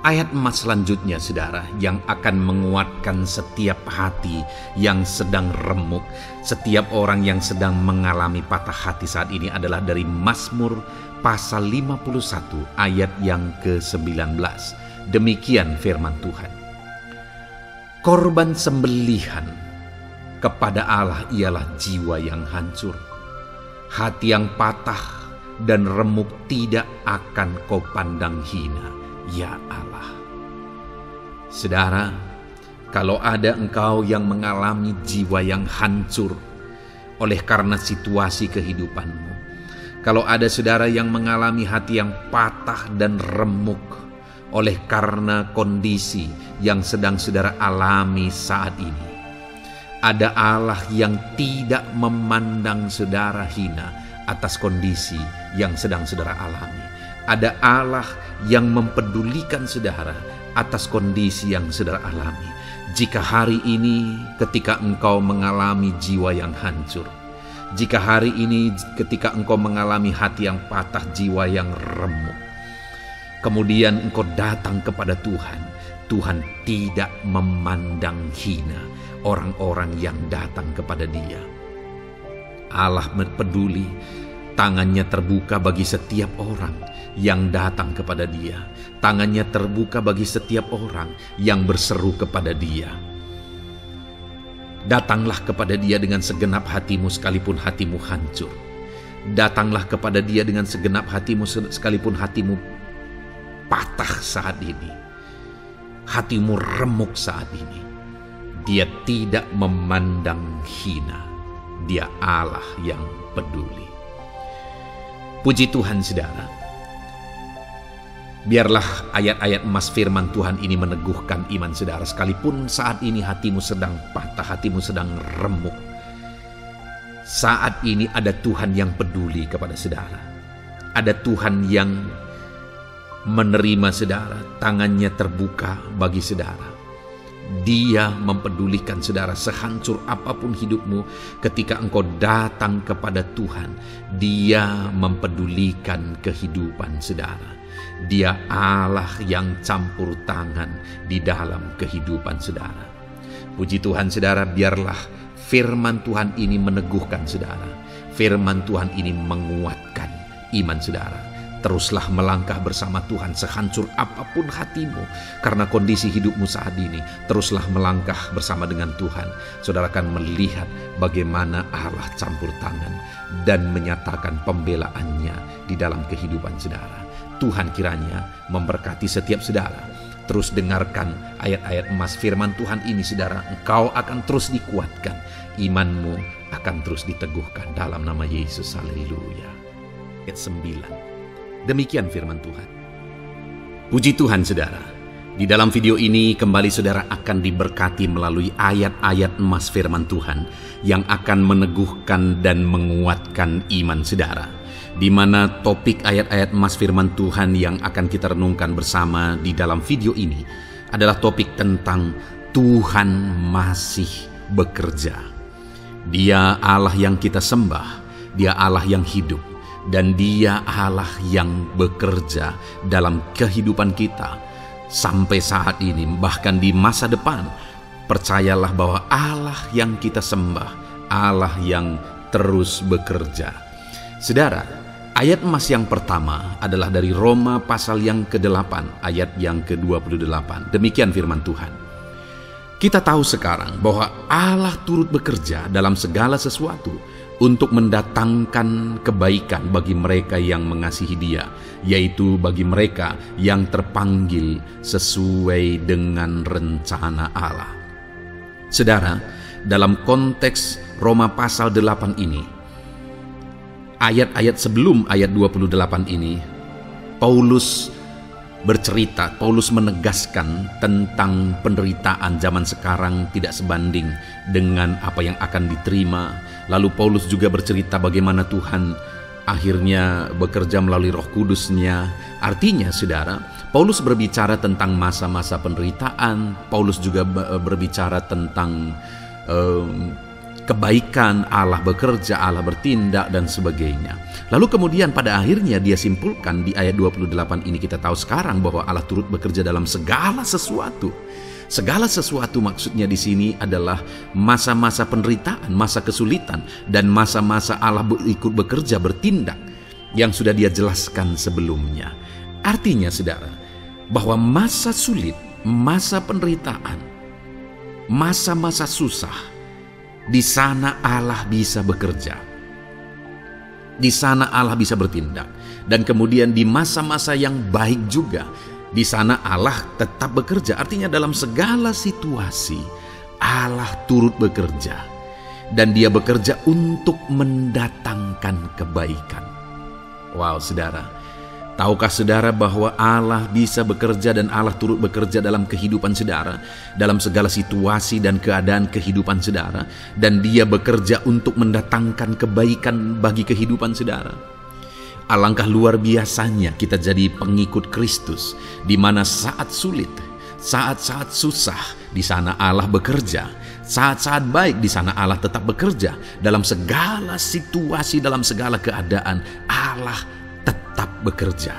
Speaker 1: Ayat emas selanjutnya saudara, yang akan menguatkan setiap hati yang sedang remuk, setiap orang yang sedang mengalami patah hati saat ini adalah dari Mazmur pasal 51 ayat yang ke-19. Demikian firman Tuhan. Korban sembelihan kepada Allah ialah jiwa yang hancur. Hati yang patah dan remuk tidak akan kau pandang hina, ya Allah. Saudara, kalau ada engkau yang mengalami jiwa yang hancur oleh karena situasi kehidupanmu, kalau ada saudara yang mengalami hati yang patah dan remuk oleh karena kondisi yang sedang saudara alami saat ini, ada Allah yang tidak memandang saudara hina atas kondisi yang sedang saudara alami. Ada Allah yang mempedulikan saudara atas kondisi yang saudara alami. Jika hari ini ketika engkau mengalami jiwa yang hancur, jika hari ini ketika engkau mengalami hati yang patah, jiwa yang remuk, kemudian engkau datang kepada Tuhan, Tuhan tidak memandang hina orang-orang yang datang kepada Dia. Allah peduli, tangannya terbuka bagi setiap orang yang datang kepada Dia. Tangannya terbuka bagi setiap orang yang berseru kepada Dia. Datanglah kepada Dia dengan segenap hatimu sekalipun hatimu hancur. Datanglah kepada Dia dengan segenap hatimu sekalipun hatimu patah saat ini. Hatimu remuk saat ini. Dia tidak memandang hina. Dia Allah yang peduli. Puji Tuhan saudara. Biarlah ayat-ayat emas firman Tuhan ini meneguhkan iman saudara. Sekalipun saat ini hatimu sedang patah, hatimu sedang remuk, saat ini ada Tuhan yang peduli kepada saudara. Ada Tuhan yang menerima saudara, tangannya terbuka bagi saudara. Dia mempedulikan saudara sehancur apapun hidupmu. Ketika engkau datang kepada Tuhan, Dia mempedulikan kehidupan saudara. Dia Allah yang campur tangan di dalam kehidupan saudara. Puji Tuhan saudara, biarlah firman Tuhan ini meneguhkan saudara. Firman Tuhan ini menguatkan iman saudara. Teruslah melangkah bersama Tuhan sehancur apapun hatimu karena kondisi hidupmu saat ini. Teruslah melangkah bersama dengan Tuhan. Saudara akan melihat bagaimana Allah campur tangan dan menyatakan pembelaannya di dalam kehidupan saudara. Tuhan kiranya memberkati setiap saudara. Terus dengarkan ayat-ayat emas firman Tuhan ini saudara. Engkau akan terus dikuatkan. Imanmu akan terus diteguhkan dalam nama Yesus. Haleluya. Ayat 9. Demikian firman Tuhan. Puji Tuhan saudara. Di dalam video ini kembali saudara akan diberkati melalui ayat-ayat emas firman Tuhan yang akan meneguhkan dan menguatkan iman saudara. Di mana topik ayat-ayat emas firman Tuhan yang akan kita renungkan bersama di dalam video ini adalah topik tentang Tuhan masih bekerja. Dia Allah yang kita sembah, Dia Allah yang hidup, dan Dia Allah yang bekerja dalam kehidupan kita. Sampai saat ini, bahkan di masa depan, percayalah bahwa Allah yang kita sembah, Allah yang terus bekerja. Saudara, ayat emas yang pertama adalah dari Roma pasal yang ke-8, ayat yang ke-28. Demikian firman Tuhan. Kita tahu sekarang bahwa Allah turut bekerja dalam segala sesuatu untuk mendatangkan kebaikan bagi mereka yang mengasihi Dia, yaitu bagi mereka yang terpanggil sesuai dengan rencana Allah. Saudara, dalam konteks Roma pasal 8 ini, ayat-ayat sebelum ayat 28 ini, Paulus menegaskan tentang penderitaan zaman sekarang tidak sebanding dengan apa yang akan diterima. Lalu Paulus juga bercerita bagaimana Tuhan akhirnya bekerja melalui Roh Kudus-Nya. Artinya saudara, Paulus berbicara tentang masa-masa penderitaan. Paulus juga berbicara tentang kebaikan, Allah bekerja, Allah bertindak, dan sebagainya. Lalu kemudian pada akhirnya dia simpulkan di ayat 28 ini, kita tahu sekarang bahwa Allah turut bekerja dalam segala sesuatu. Segala sesuatu maksudnya di sini adalah masa-masa penderitaan, masa kesulitan, dan masa-masa Allah ikut bekerja, bertindak, yang sudah dia jelaskan sebelumnya. Artinya saudara, bahwa masa sulit, masa penderitaan, masa-masa susah, di sana Allah bisa bekerja. Di sana Allah bisa bertindak. Dan kemudian di masa-masa yang baik juga, di sana Allah tetap bekerja. Artinya dalam segala situasi Allah turut bekerja. Dan Dia bekerja untuk mendatangkan kebaikan. Wow saudara, tahukah saudara bahwa Allah bisa bekerja dan Allah turut bekerja dalam kehidupan saudara, dalam segala situasi dan keadaan kehidupan saudara, dan Dia bekerja untuk mendatangkan kebaikan bagi kehidupan saudara. Alangkah luar biasanya kita jadi pengikut Kristus, di mana saat sulit, saat-saat susah, di sana Allah bekerja. Saat-saat baik, di sana Allah tetap bekerja. Dalam segala situasi, dalam segala keadaan, Allah tetap bekerja.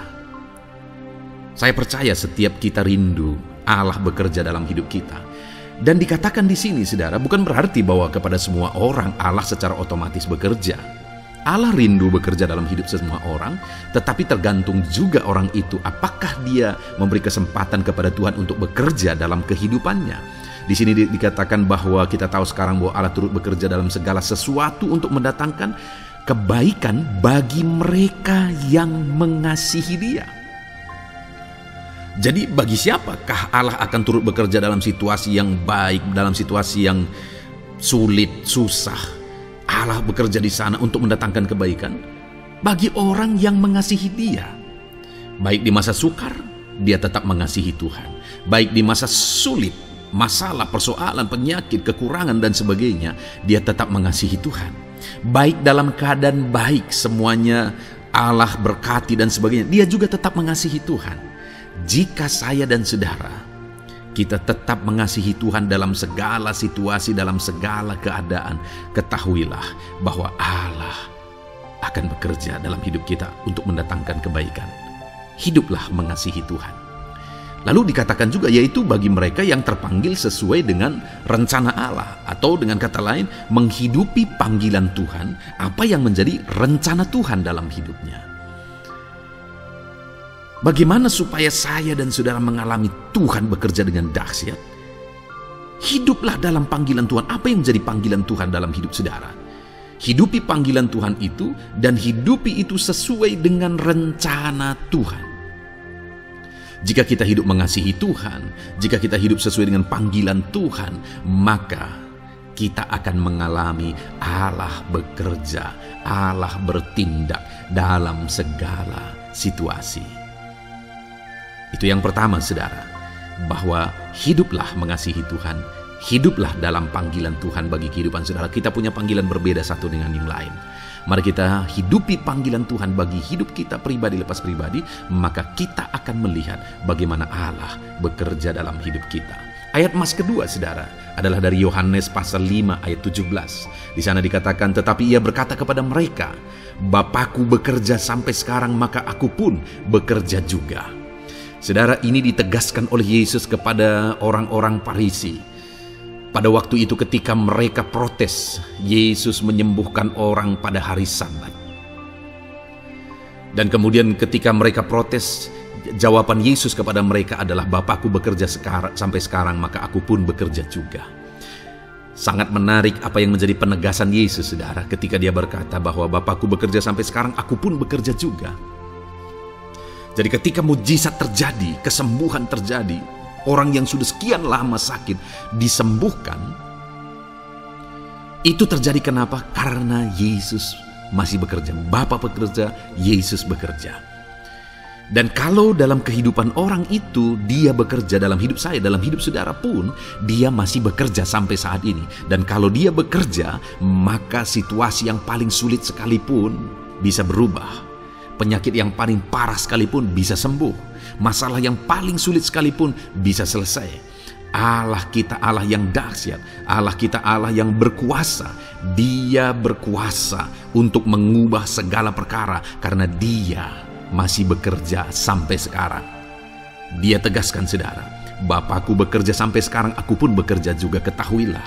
Speaker 1: Saya percaya setiap kita rindu Allah bekerja dalam hidup kita. Dan dikatakan di sini saudara, bukan berarti bahwa kepada semua orang Allah secara otomatis bekerja. Allah rindu bekerja dalam hidup semua orang, tetapi tergantung juga orang itu apakah dia memberi kesempatan kepada Tuhan untuk bekerja dalam kehidupannya. Di sini dikatakan bahwa kita tahu sekarang bahwa Allah turut bekerja dalam segala sesuatu untuk mendatangkan kebaikan bagi mereka yang mengasihi Dia. Jadi bagi siapakah Allah akan turut bekerja dalam situasi yang baik, dalam situasi yang sulit, susah? Allah bekerja di sana untuk mendatangkan kebaikan bagi orang yang mengasihi Dia. Baik di masa sukar, dia tetap mengasihi Tuhan. Baik di masa sulit, masalah, persoalan, penyakit, kekurangan, dan sebagainya, dia tetap mengasihi Tuhan. Baik dalam keadaan baik, semuanya Allah berkati dan sebagainya, dia juga tetap mengasihi Tuhan. Jika saya dan saudara, kita tetap mengasihi Tuhan dalam segala situasi, dalam segala keadaan, ketahuilah bahwa Allah akan bekerja dalam hidup kita untuk mendatangkan kebaikan. Hiduplah mengasihi Tuhan. Lalu dikatakan juga, yaitu bagi mereka yang terpanggil sesuai dengan rencana Allah, atau dengan kata lain, menghidupi panggilan Tuhan, apa yang menjadi rencana Tuhan dalam hidupnya. Bagaimana supaya saya dan saudara mengalami Tuhan bekerja dengan dahsyat? Hiduplah dalam panggilan Tuhan. Apa yang menjadi panggilan Tuhan dalam hidup saudara? Hidupi panggilan Tuhan itu, dan hidupi itu sesuai dengan rencana Tuhan. Jika kita hidup mengasihi Tuhan, jika kita hidup sesuai dengan panggilan Tuhan, maka kita akan mengalami Allah bekerja, Allah bertindak dalam segala situasi. Itu yang pertama, saudara. bahwa hiduplah mengasihi Tuhan, hiduplah dalam panggilan Tuhan bagi kehidupan saudara. Kita punya panggilan berbeda satu dengan yang lain. Mari kita hidupi panggilan Tuhan bagi hidup kita pribadi lepas pribadi, maka kita akan melihat bagaimana Allah bekerja dalam hidup kita. Ayat emas kedua, saudara, adalah dari Yohanes pasal 5 ayat 17. Di sana dikatakan, tetapi ia berkata kepada mereka, Bapakku bekerja sampai sekarang, maka aku pun bekerja juga. Saudara, ini ditegaskan oleh Yesus kepada orang-orang Farisi. Pada waktu itu ketika mereka protes, Yesus menyembuhkan orang pada hari Sabat. Dan kemudian ketika mereka protes, jawaban Yesus kepada mereka adalah, Bapakku bekerja sampai sekarang, maka aku pun bekerja juga. Sangat menarik apa yang menjadi penegasan Yesus, saudara, ketika dia berkata bahwa Bapakku bekerja sampai sekarang, aku pun bekerja juga. Jadi ketika mujizat terjadi, kesembuhan terjadi, orang yang sudah sekian lama sakit disembuhkan, itu terjadi kenapa? Karena Yesus masih bekerja. Bapa bekerja, Yesus bekerja. Dan kalau dalam kehidupan orang itu dia bekerja, dalam hidup saya, dalam hidup saudara pun, dia masih bekerja sampai saat ini. Dan kalau dia bekerja, maka situasi yang paling sulit sekalipun bisa berubah. Penyakit yang paling parah sekalipun bisa sembuh. Masalah yang paling sulit sekalipun bisa selesai. Allah kita Allah yang dahsyat, Allah kita Allah yang berkuasa. Dia berkuasa untuk mengubah segala perkara karena Dia masih bekerja sampai sekarang. Dia tegaskan, saudara, Bapakku bekerja sampai sekarang, aku pun bekerja juga. Ketahuilah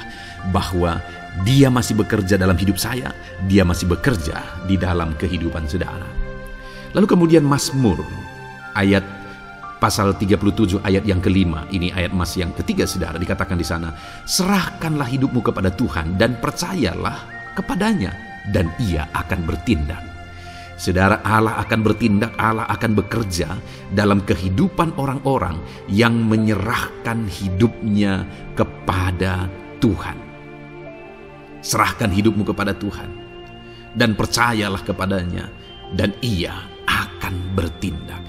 Speaker 1: bahwa Dia masih bekerja dalam hidup saya, Dia masih bekerja di dalam kehidupan saudara. Lalu kemudian Mazmur ayat pasal 37 ayat yang kelima, ini ayat emas yang ketiga, saudara, dikatakan di sana, serahkanlah hidupmu kepada Tuhan dan percayalah kepadanya dan Ia akan bertindak. Saudara, Allah akan bertindak, Allah akan bekerja dalam kehidupan orang-orang yang menyerahkan hidupnya kepada Tuhan. Serahkan hidupmu kepada Tuhan dan percayalah kepadanya dan Ia akan bertindak.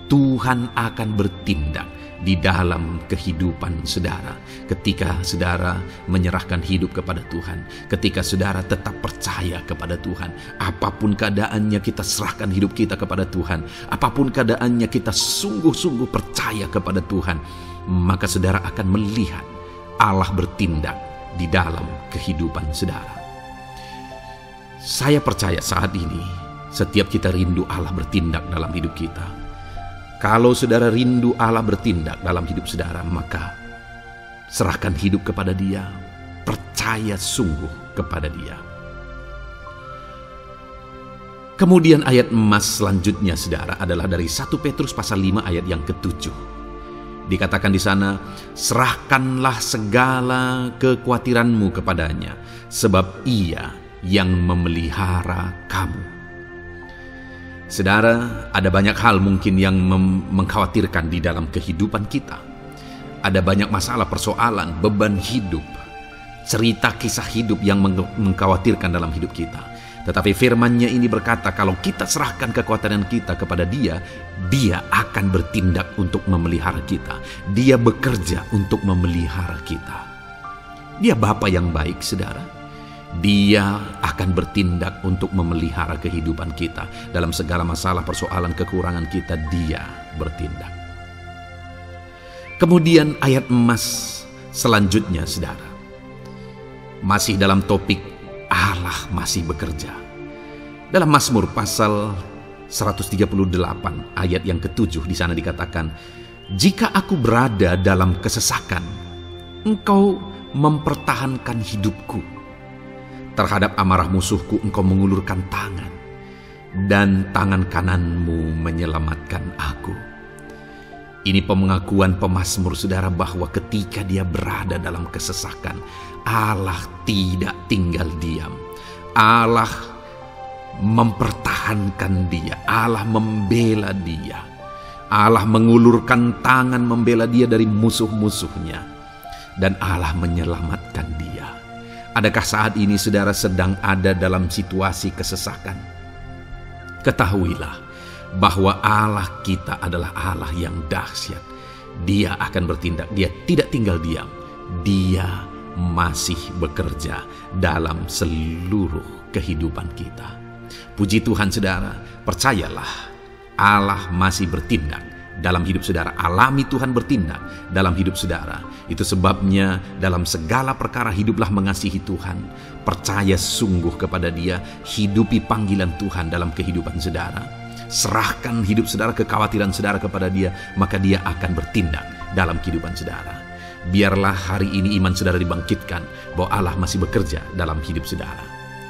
Speaker 1: Tuhan akan bertindak di dalam kehidupan saudara ketika saudara menyerahkan hidup kepada Tuhan, ketika saudara tetap percaya kepada Tuhan. Apapun keadaannya, kita serahkan hidup kita kepada Tuhan. Apapun keadaannya, kita sungguh-sungguh percaya kepada Tuhan, maka saudara akan melihat Allah bertindak di dalam kehidupan saudara. Saya percaya saat ini setiap kita rindu Allah bertindak dalam hidup kita. Kalau saudara rindu Allah bertindak dalam hidup saudara, maka serahkan hidup kepada Dia, percaya sungguh kepada Dia. Kemudian ayat emas selanjutnya, saudara, adalah dari 1 Petrus pasal 5 ayat yang ke-7. Dikatakan di sana, serahkanlah segala kekhawatiranmu kepadanya, sebab Ia yang memelihara kamu. Saudara, ada banyak hal mungkin yang mengkhawatirkan di dalam kehidupan kita. Ada banyak masalah, persoalan, beban hidup, cerita kisah hidup yang mengkhawatirkan dalam hidup kita. Tetapi firman-Nya ini berkata, kalau kita serahkan kekhawatiran kita kepada Dia, Dia akan bertindak untuk memelihara kita. Dia bekerja untuk memelihara kita. Dia Bapa yang baik, saudara. Dia akan bertindak untuk memelihara kehidupan kita. Dalam segala masalah, persoalan, kekurangan kita, Dia bertindak. Kemudian ayat emas selanjutnya, saudara, masih dalam topik Allah masih bekerja. Dalam Mazmur pasal 138 ayat yang ke-7, di sana dikatakan, jika aku berada dalam kesesakan, Engkau mempertahankan hidupku. Terhadap amarah musuhku Engkau mengulurkan tangan, dan tangan kananmu menyelamatkan aku. Ini pengakuan pemazmur, saudara, bahwa ketika dia berada dalam kesesakan, Allah tidak tinggal diam. Allah mempertahankan dia, Allah membela dia, Allah mengulurkan tangan membela dia dari musuh-musuhnya, dan Allah menyelamatkan dia. Adakah saat ini saudara sedang ada dalam situasi kesesakan? Ketahuilah bahwa Allah kita adalah Allah yang dahsyat. Dia akan bertindak, dia tidak tinggal diam. Dia masih bekerja dalam seluruh kehidupan kita. Puji Tuhan saudara, percayalah Allah masih bertindak dalam hidup saudara. Alami Tuhan bertindak dalam hidup saudara. Itu sebabnya dalam segala perkara hiduplah mengasihi Tuhan. Percaya sungguh kepada Dia, hidupi panggilan Tuhan dalam kehidupan saudara. Serahkan hidup saudara, kekhawatiran saudara kepada Dia, maka Dia akan bertindak dalam kehidupan saudara. Biarlah hari ini iman saudara dibangkitkan bahwa Allah masih bekerja dalam hidup saudara.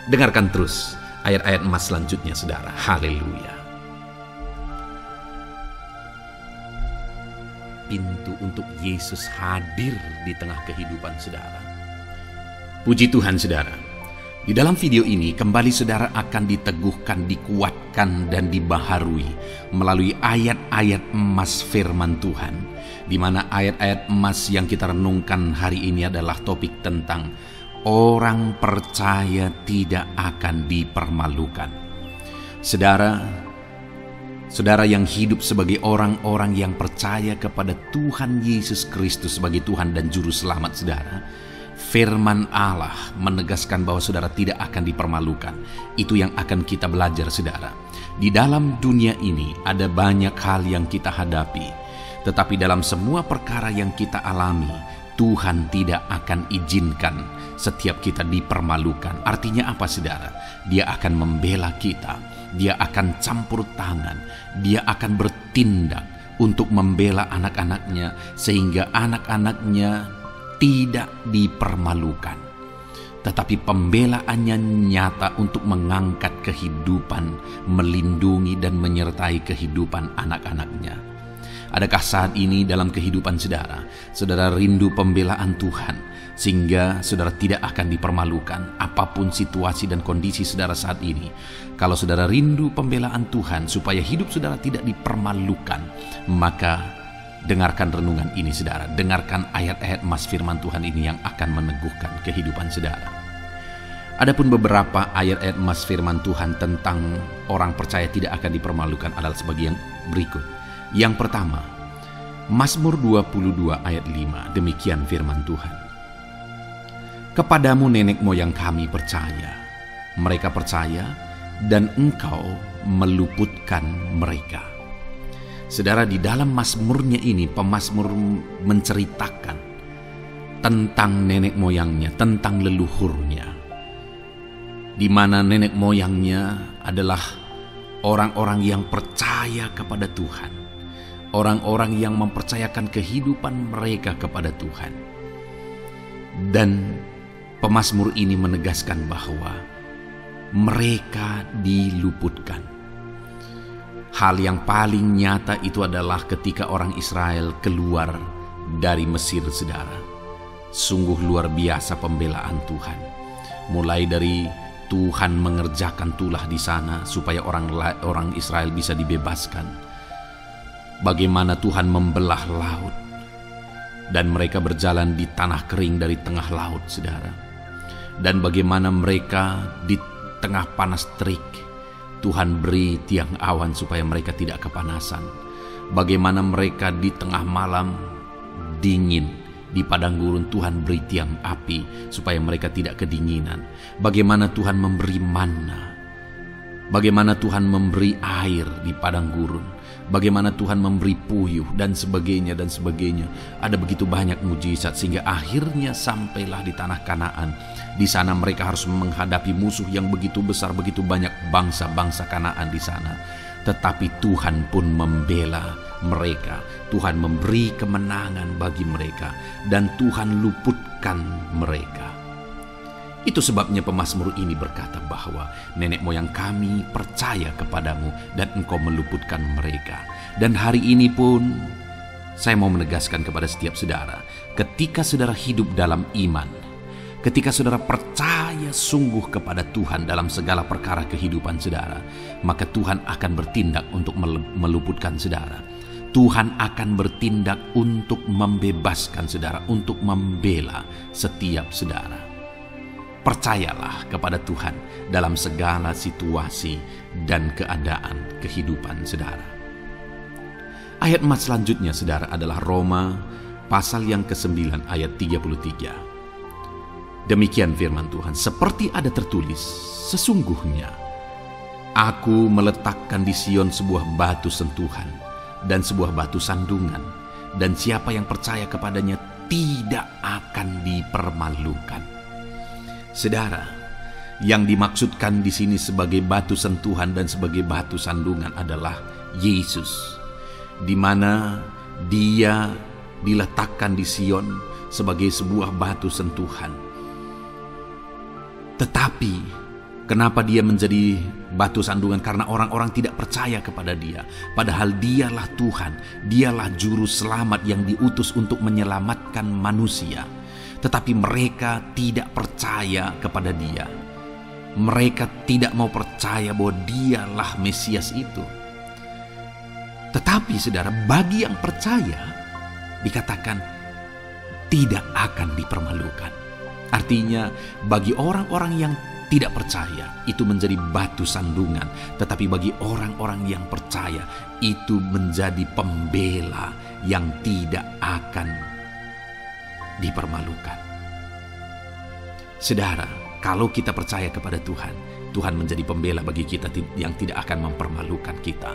Speaker 1: Dengarkan terus ayat-ayat emas selanjutnya saudara. Haleluya. Pintu untuk Yesus hadir di tengah kehidupan saudara. Puji Tuhan saudara. Di dalam video ini kembali saudara akan diteguhkan, dikuatkan dan dibaharui melalui ayat-ayat emas firman Tuhan, di mana ayat-ayat emas yang kita renungkan hari ini adalah topik tentang orang percaya tidak akan dipermalukan. Saudara yang hidup sebagai orang-orang yang percaya kepada Tuhan Yesus Kristus sebagai Tuhan dan Juru Selamat saudara, firman Allah menegaskan bahwa saudara tidak akan dipermalukan. Itu yang akan kita belajar saudara. Di dalam dunia ini ada banyak hal yang kita hadapi, tetapi dalam semua perkara yang kita alami, Tuhan tidak akan izinkan setiap kita dipermalukan. Artinya apa saudara? Dia akan membela kita, Dia akan campur tangan, Dia akan bertindak untuk membela anak-anaknya sehingga anak-anaknya tidak dipermalukan. Tetapi pembelaannya nyata untuk mengangkat kehidupan, melindungi dan menyertai kehidupan anak-anaknya. Adakah saat ini dalam kehidupan saudara, saudara rindu pembelaan Tuhan sehingga saudara tidak akan dipermalukan apapun situasi dan kondisi saudara saat ini? Kalau saudara rindu pembelaan Tuhan supaya hidup saudara tidak dipermalukan, maka dengarkan renungan ini saudara. Dengarkan ayat-ayat emas firman Tuhan ini yang akan meneguhkan kehidupan saudara. Adapun beberapa ayat-ayat emas firman Tuhan tentang orang percaya tidak akan dipermalukan adalah sebagai yang berikut. Yang pertama, Mazmur 22 ayat 5, demikian firman Tuhan. Kepadamu nenek moyang kami percaya, mereka percaya dan Engkau meluputkan mereka. Saudara, di dalam mazmurnya ini pemazmur menceritakan tentang nenek moyangnya, tentang leluhurnya, di mana nenek moyangnya adalah orang-orang yang percaya kepada Tuhan, orang-orang yang mempercayakan kehidupan mereka kepada Tuhan. Dan pemazmur ini menegaskan bahwa mereka diluputkan. Hal yang paling nyata itu adalah ketika orang Israel keluar dari Mesir saudara. Sungguh luar biasa pembelaan Tuhan. Mulai dari Tuhan mengerjakan tulah di sana supaya orang Israel bisa dibebaskan. Bagaimana Tuhan membelah laut dan mereka berjalan di tanah kering dari tengah laut saudara. Dan bagaimana mereka di tengah panas terik Tuhan beri tiang awan supaya mereka tidak kepanasan. Bagaimana mereka di tengah malam dingin di padang gurun, Tuhan beri tiang api supaya mereka tidak kedinginan. Bagaimana Tuhan memberi manna, bagaimana Tuhan memberi air di padang gurun, bagaimana Tuhan memberi puyuh dan sebagainya dan sebagainya. Ada begitu banyak mujizat sehingga akhirnya sampailah di tanah Kanaan. Di sana mereka harus menghadapi musuh yang begitu besar, begitu banyak bangsa-bangsa Kanaan di sana. Tetapi Tuhan pun membela mereka. Tuhan memberi kemenangan bagi mereka dan Tuhan luputkan mereka. Itu sebabnya pemazmur ini berkata bahwa nenek moyang kami percaya kepadamu dan Engkau meluputkan mereka. Dan hari ini pun saya mau menegaskan kepada setiap saudara, ketika saudara hidup dalam iman, ketika saudara percaya sungguh kepada Tuhan dalam segala perkara kehidupan saudara, maka Tuhan akan bertindak untuk meluputkan saudara. Tuhan akan bertindak untuk membebaskan saudara, untuk membela setiap saudara. Percayalah kepada Tuhan dalam segala situasi dan keadaan kehidupan saudara. Ayat emas selanjutnya, saudara, adalah Roma pasal yang ke-9 ayat 33. Demikian firman Tuhan, seperti ada tertulis, sesungguhnya Aku meletakkan di Sion sebuah batu sentuhan dan sebuah batu sandungan, dan siapa yang percaya kepadanya tidak akan dipermalukan. Saudara, yang dimaksudkan di sini sebagai batu sentuhan dan sebagai batu sandungan adalah Yesus, di mana Dia diletakkan di Sion sebagai sebuah batu sentuhan. Tetapi kenapa Dia menjadi batu sandungan? Karena orang-orang tidak percaya kepada Dia. Padahal Dialah Tuhan, Dialah juru selamat yang diutus untuk menyelamatkan manusia. Tetapi mereka tidak percaya kepada Dia. Mereka tidak mau percaya bahwa Dialah Mesias itu. Tetapi saudara, bagi yang percaya dikatakan tidak akan dipermalukan. Artinya bagi orang-orang yang tidak percaya itu menjadi batu sandungan, tetapi bagi orang-orang yang percaya itu menjadi pembela yang tidak akan dipermalukan. Saudara, kalau kita percaya kepada Tuhan, Tuhan menjadi pembela bagi kita yang tidak akan mempermalukan kita.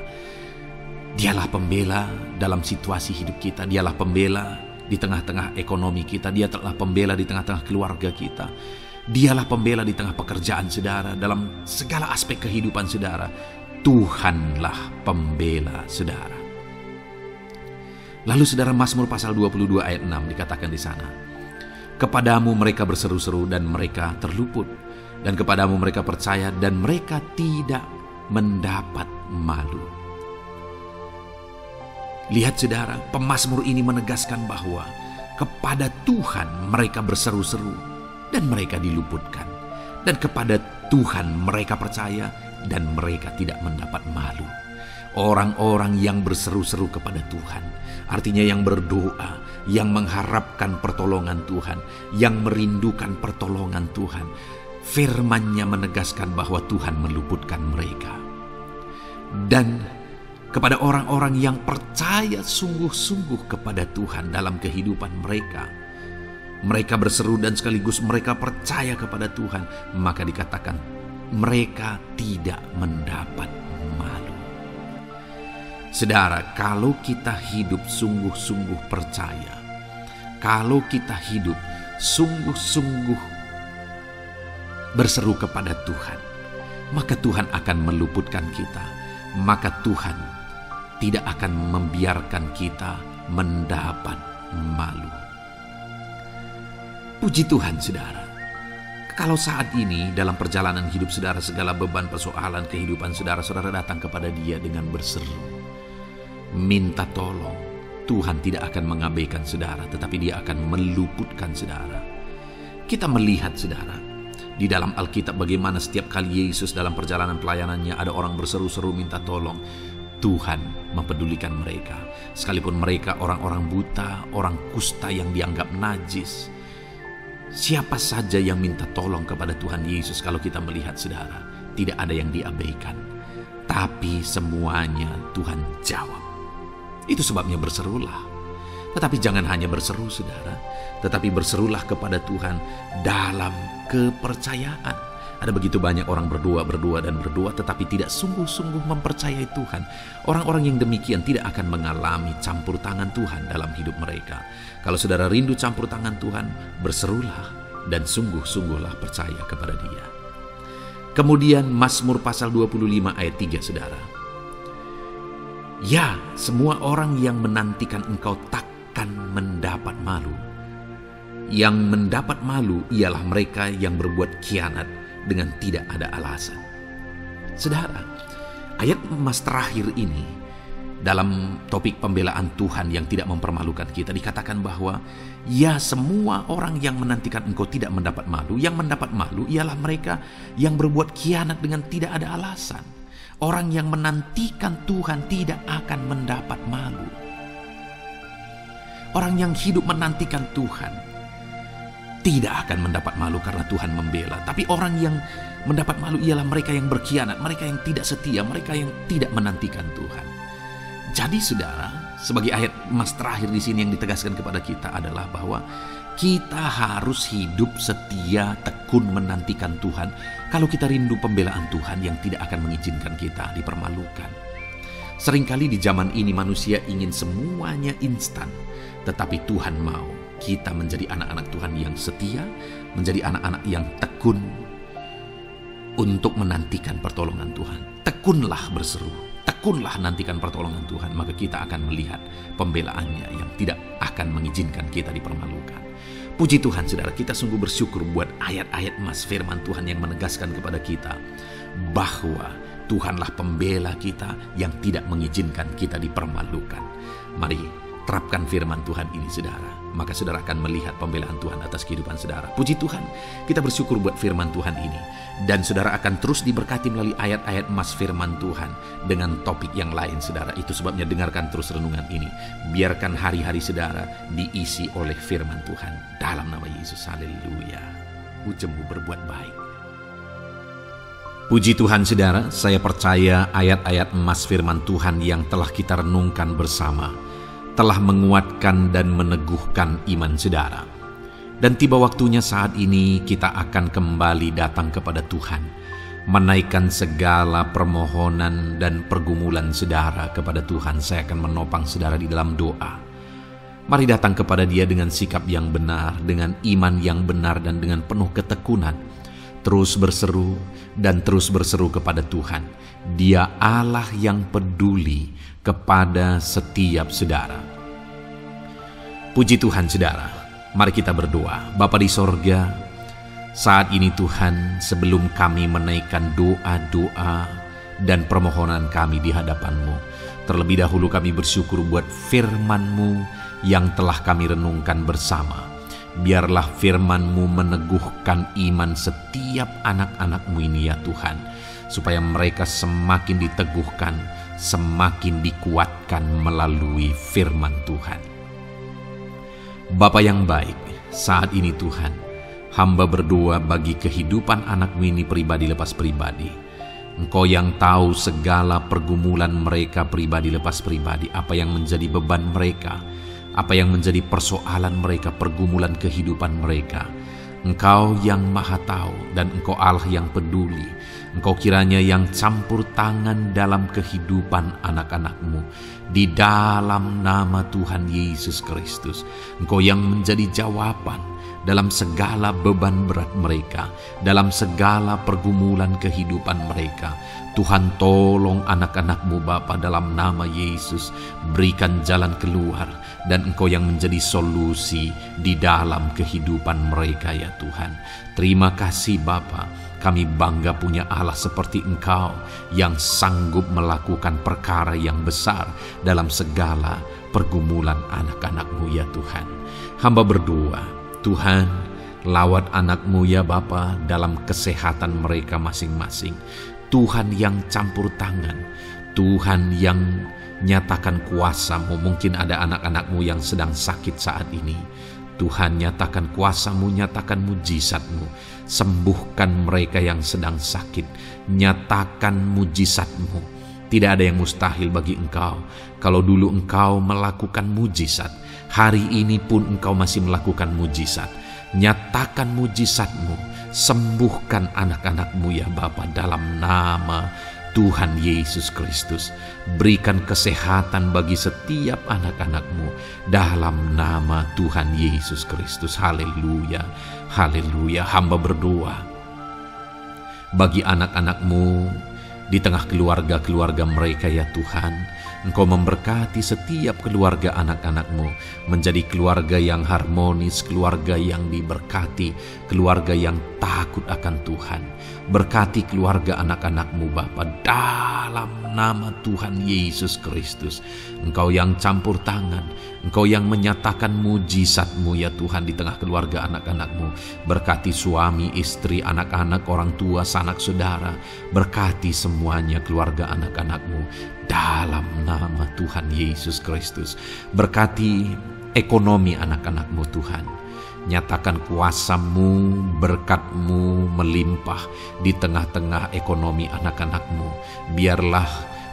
Speaker 1: Dialah pembela dalam situasi hidup kita, Dialah pembela di tengah-tengah ekonomi kita, Dialah pembela di tengah-tengah keluarga kita, Dialah pembela di tengah pekerjaan saudara, dalam segala aspek kehidupan saudara. Tuhanlah pembela saudara. Lalu saudara, Mazmur pasal 22 ayat 6 dikatakan di sana, kepadamu mereka berseru-seru dan mereka terluput, dan kepadamu mereka percaya dan mereka tidak mendapat malu. Lihat saudara, pemazmur ini menegaskan bahwa kepada Tuhan mereka berseru-seru dan mereka diluputkan, dan kepada Tuhan mereka percaya dan mereka tidak mendapat malu. Orang-orang yang berseru-seru kepada Tuhan, artinya yang berdoa, yang mengharapkan pertolongan Tuhan, yang merindukan pertolongan Tuhan, firman-Nya menegaskan bahwa Tuhan meluputkan mereka. Dan kepada orang-orang yang percaya sungguh-sungguh kepada Tuhan dalam kehidupan mereka, mereka berseru dan sekaligus mereka percaya kepada Tuhan, maka dikatakan mereka tidak mendapat malu. Saudara, kalau kita hidup sungguh-sungguh percaya, kalau kita hidup sungguh-sungguh berseru kepada Tuhan, maka Tuhan akan meluputkan kita, maka Tuhan tidak akan membiarkan kita mendapat malu. Puji Tuhan saudara, kalau saat ini dalam perjalanan hidup saudara, segala beban persoalan kehidupan saudara, saudara datang kepada Dia dengan berseru, minta tolong, Tuhan tidak akan mengabaikan saudara, tetapi Dia akan meluputkan saudara. Kita melihat saudara, di dalam Alkitab bagaimana setiap kali Yesus dalam perjalanan pelayanannya ada orang berseru-seru minta tolong, Tuhan mempedulikan mereka. Sekalipun mereka orang-orang buta, orang kusta yang dianggap najis. Siapa saja yang minta tolong kepada Tuhan Yesus, kalau kita melihat saudara, tidak ada yang diabaikan. Tapi semuanya Tuhan jawab. Itu sebabnya berserulah. Tetapi jangan hanya berseru saudara, tetapi berserulah kepada Tuhan dalam kepercayaan. Ada begitu banyak orang berdoa tetapi tidak sungguh-sungguh mempercayai Tuhan. Orang-orang yang demikian tidak akan mengalami campur tangan Tuhan dalam hidup mereka. Kalau saudara rindu campur tangan Tuhan, berserulah dan sungguh-sungguhlah percaya kepada Dia. Kemudian Mazmur pasal 25 ayat 3 saudara. Ya, semua orang yang menantikan Engkau takkan mendapat malu. Yang mendapat malu ialah mereka yang berbuat khianat dengan tidak ada alasan. Saudara, ayat emas terakhir ini dalam topik pembelaan Tuhan yang tidak mempermalukan kita, dikatakan bahwa ya, semua orang yang menantikan Engkau tidak mendapat malu. Yang mendapat malu ialah mereka yang berbuat khianat dengan tidak ada alasan. Orang yang menantikan Tuhan tidak akan mendapat malu. Orang yang hidup menantikan Tuhan tidak akan mendapat malu karena Tuhan membela. Tapi orang yang mendapat malu ialah mereka yang berkhianat, mereka yang tidak setia, mereka yang tidak menantikan Tuhan. Jadi saudara, sebagai ayat emas terakhir di sini yang ditegaskan kepada kita adalah bahwa kita harus hidup setia, tekun menantikan Tuhan. Kalau kita rindu pembelaan Tuhan yang tidak akan mengizinkan kita dipermalukan. Seringkali di zaman ini manusia ingin semuanya instan, tetapi Tuhan mau kita menjadi anak-anak Tuhan yang setia, menjadi anak-anak yang tekun untuk menantikan pertolongan Tuhan. Tekunlah berseru, tekunlah nantikan pertolongan Tuhan, maka kita akan melihat pembelaannya yang tidak akan mengizinkan kita dipermalukan. Puji Tuhan saudara, kita sungguh bersyukur buat ayat-ayat emas firman Tuhan yang menegaskan kepada kita bahwa Tuhanlah pembela kita yang tidak mengizinkan kita dipermalukan. Mari terapkan firman Tuhan ini saudara, maka saudara akan melihat pembelaan Tuhan atas kehidupan saudara. Puji Tuhan, kita bersyukur buat firman Tuhan ini. Dan saudara akan terus diberkati melalui ayat-ayat emas firman Tuhan dengan topik yang lain saudara. Itu sebabnya dengarkan terus renungan ini. Biarkan hari-hari saudara diisi oleh firman Tuhan. Dalam nama Yesus, haleluya. Ujungmu berbuat baik. Puji Tuhan saudara, saya percaya ayat-ayat emas firman Tuhan yang telah kita renungkan bersama telah menguatkan dan meneguhkan iman saudara. Dan tiba waktunya saat ini kita akan kembali datang kepada Tuhan, menaikkan segala permohonan dan pergumulan saudara kepada Tuhan. Saya akan menopang saudara di dalam doa. Mari datang kepada Dia dengan sikap yang benar, dengan iman yang benar dan dengan penuh ketekunan. Terus berseru dan terus berseru kepada Tuhan. Dia Allah yang peduli kepada setiap saudara. Puji Tuhan saudara, mari kita berdoa. Bapa di sorga, saat ini Tuhan, sebelum kami menaikkan doa-doa dan permohonan kami di hadapan-Mu, terlebih dahulu kami bersyukur buat firman-Mu yang telah kami renungkan bersama. Biarlah firman-Mu meneguhkan iman setiap anak-anak-Mu ini ya Tuhan, supaya mereka semakin diteguhkan, semakin dikuatkan melalui firman Tuhan. Bapa yang baik, saat ini Tuhan, hamba berdoa bagi kehidupan anak-Mu ini pribadi lepas pribadi. Engkau yang tahu segala pergumulan mereka pribadi lepas pribadi, apa yang menjadi beban mereka, apa yang menjadi persoalan mereka, pergumulan kehidupan mereka. Engkau yang maha tahu dan Engkau Allah yang peduli. Engkau kiranya yang campur tangan dalam kehidupan anak-anak-Mu. Di dalam nama Tuhan Yesus Kristus, Engkau yang menjadi jawaban dalam segala beban berat mereka, dalam segala pergumulan kehidupan mereka. Tuhan tolong anak-anak-Mu Bapa dalam nama Yesus. Berikan jalan keluar dan Engkau yang menjadi solusi di dalam kehidupan mereka ya Tuhan. Terima kasih Bapa. Kami bangga punya Allah seperti Engkau yang sanggup melakukan perkara yang besar dalam segala pergumulan anak-anak-Mu ya Tuhan. Hamba berdoa, Tuhan, lawat anak-Mu ya Bapa dalam kesehatan mereka masing-masing. Tuhan yang campur tangan, Tuhan yang nyatakan kuasa-Mu. Mungkin ada anak-anak-Mu yang sedang sakit saat ini. Tuhan, nyatakan kuasa-Mu, nyatakan mujizat-Mu. Sembuhkan mereka yang sedang sakit. Nyatakan mujizat-Mu. Tidak ada yang mustahil bagi Engkau. Kalau dulu Engkau melakukan mujizat, hari ini pun Engkau masih melakukan mujizat. Nyatakan mujizat-Mu. Sembuhkan anak-anak-Mu ya Bapa dalam nama Tuhan Yesus Kristus. Berikan kesehatan bagi setiap anak-anak-Mu dalam nama Tuhan Yesus Kristus. Haleluya, haleluya. Hamba berdoa bagi anak-anak-Mu di tengah keluarga-keluarga mereka ya Tuhan. Engkau memberkati setiap keluarga anak-anak-Mu menjadi keluarga yang harmonis, keluarga yang diberkati, keluarga yang takut akan Tuhan. Berkati keluarga anak-anak-Mu Bapa dalam nama Tuhan Yesus Kristus. Engkau yang campur tangan, Engkau yang menyatakan mujizat-Mu ya Tuhan di tengah keluarga anak-anak-Mu. Berkati suami, istri, anak-anak, orang tua, sanak saudara. Berkati semuanya keluarga anak-anak-Mu dalam nama Tuhan Yesus Kristus. Berkati ekonomi anak-anak-Mu Tuhan. Nyatakan kuasa-Mu, berkat-Mu melimpah di tengah-tengah ekonomi anak-anak-Mu. Biarlah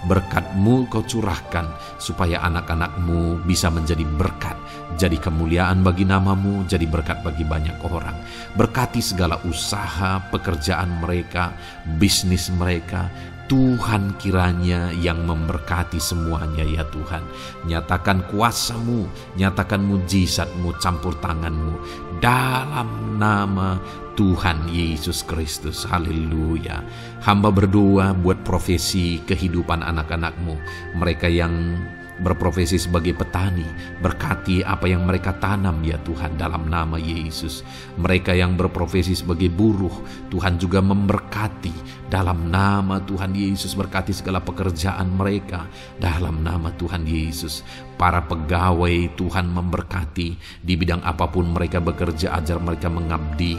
Speaker 1: berkat-Mu Kau curahkan, supaya anak-anak-Mu bisa menjadi berkat, jadi kemuliaan bagi nama-Mu, jadi berkat bagi banyak orang. Berkati segala usaha, pekerjaan mereka, bisnis mereka. Tuhan kiranya yang memberkati semuanya ya Tuhan. Nyatakan kuasa-Mu, nyatakan mujizat-Mu, campur tangan-Mu dalam nama Tuhan Yesus Kristus. Haleluya. Hamba berdoa buat profesi kehidupan anak-anak-Mu, mereka yang berprofesi sebagai petani, berkati apa yang mereka tanam ya Tuhan dalam nama Yesus. Mereka yang berprofesi sebagai buruh, Tuhan juga memberkati dalam nama Tuhan Yesus. Berkati segala pekerjaan mereka dalam nama Tuhan Yesus. Para pegawai Tuhan memberkati di bidang apapun mereka bekerja, ajar mereka mengabdi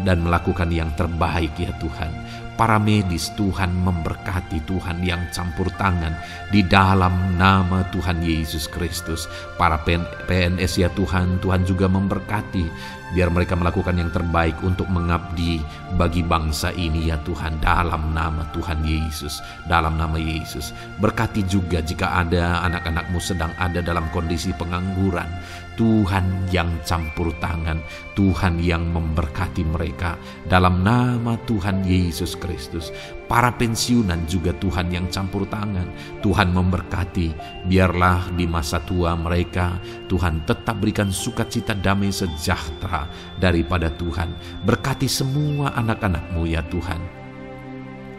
Speaker 1: dan melakukan yang terbaik ya Tuhan. Para medis Tuhan memberkati, Tuhan yang campur tangan di dalam nama Tuhan Yesus Kristus. Para PNS ya Tuhan, Tuhan juga memberkati biar mereka melakukan yang terbaik untuk mengabdi bagi bangsa ini ya Tuhan, dalam nama Tuhan Yesus, dalam nama Yesus. Berkati juga jika ada anak-anak-Mu sedang ada dalam kondisi pengangguran, Tuhan yang campur tangan, Tuhan yang memberkati mereka dalam nama Tuhan Yesus Kristus. Para pensiunan juga Tuhan yang campur tangan, Tuhan memberkati, biarlah di masa tua mereka Tuhan tetap berikan sukacita, damai sejahtera daripada Tuhan. Berkati semua anak-anak-Mu ya Tuhan.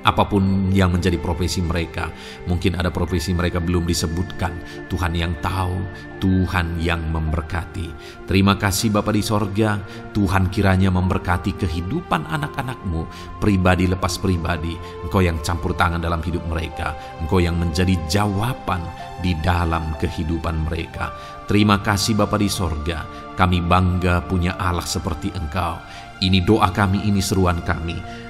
Speaker 1: Apapun yang menjadi profesi mereka, mungkin ada profesi mereka belum disebutkan, Tuhan yang tahu, Tuhan yang memberkati. Terima kasih Bapa di sorga, Tuhan kiranya memberkati kehidupan anak-anak-Mu, pribadi lepas pribadi. Engkau yang campur tangan dalam hidup mereka, Engkau yang menjadi jawaban di dalam kehidupan mereka. Terima kasih Bapa di sorga, kami bangga punya Allah seperti Engkau. Ini doa kami, ini seruan kami.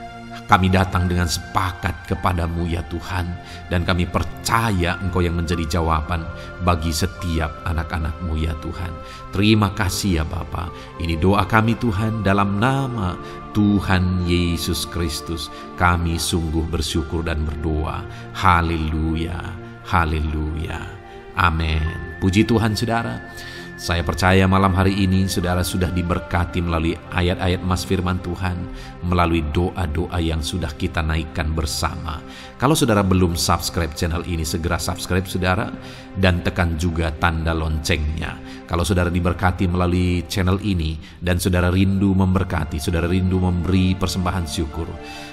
Speaker 1: Kami datang dengan sepakat kepadamu ya Tuhan, dan kami percaya Engkau yang menjadi jawaban bagi setiap anak-anak-Mu ya Tuhan. Terima kasih ya Bapa. Ini doa kami Tuhan dalam nama Tuhan Yesus Kristus. Kami sungguh bersyukur dan berdoa. Haleluya, haleluya, amin. Puji Tuhan saudara. Saya percaya malam hari ini saudara sudah diberkati melalui ayat-ayat emas firman Tuhan, melalui doa-doa yang sudah kita naikkan bersama. Kalau saudara belum subscribe channel ini, segera subscribe saudara, dan tekan juga tanda loncengnya. Kalau saudara diberkati melalui channel ini dan saudara rindu memberkati, saudara rindu memberi persembahan syukur,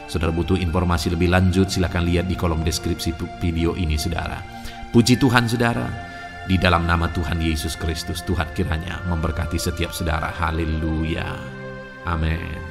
Speaker 1: saudara butuh informasi lebih lanjut, silakan lihat di kolom deskripsi video ini saudara. Puji Tuhan saudara. Di dalam nama Tuhan Yesus Kristus, Tuhan kiranya memberkati setiap saudara. Haleluya. Amin.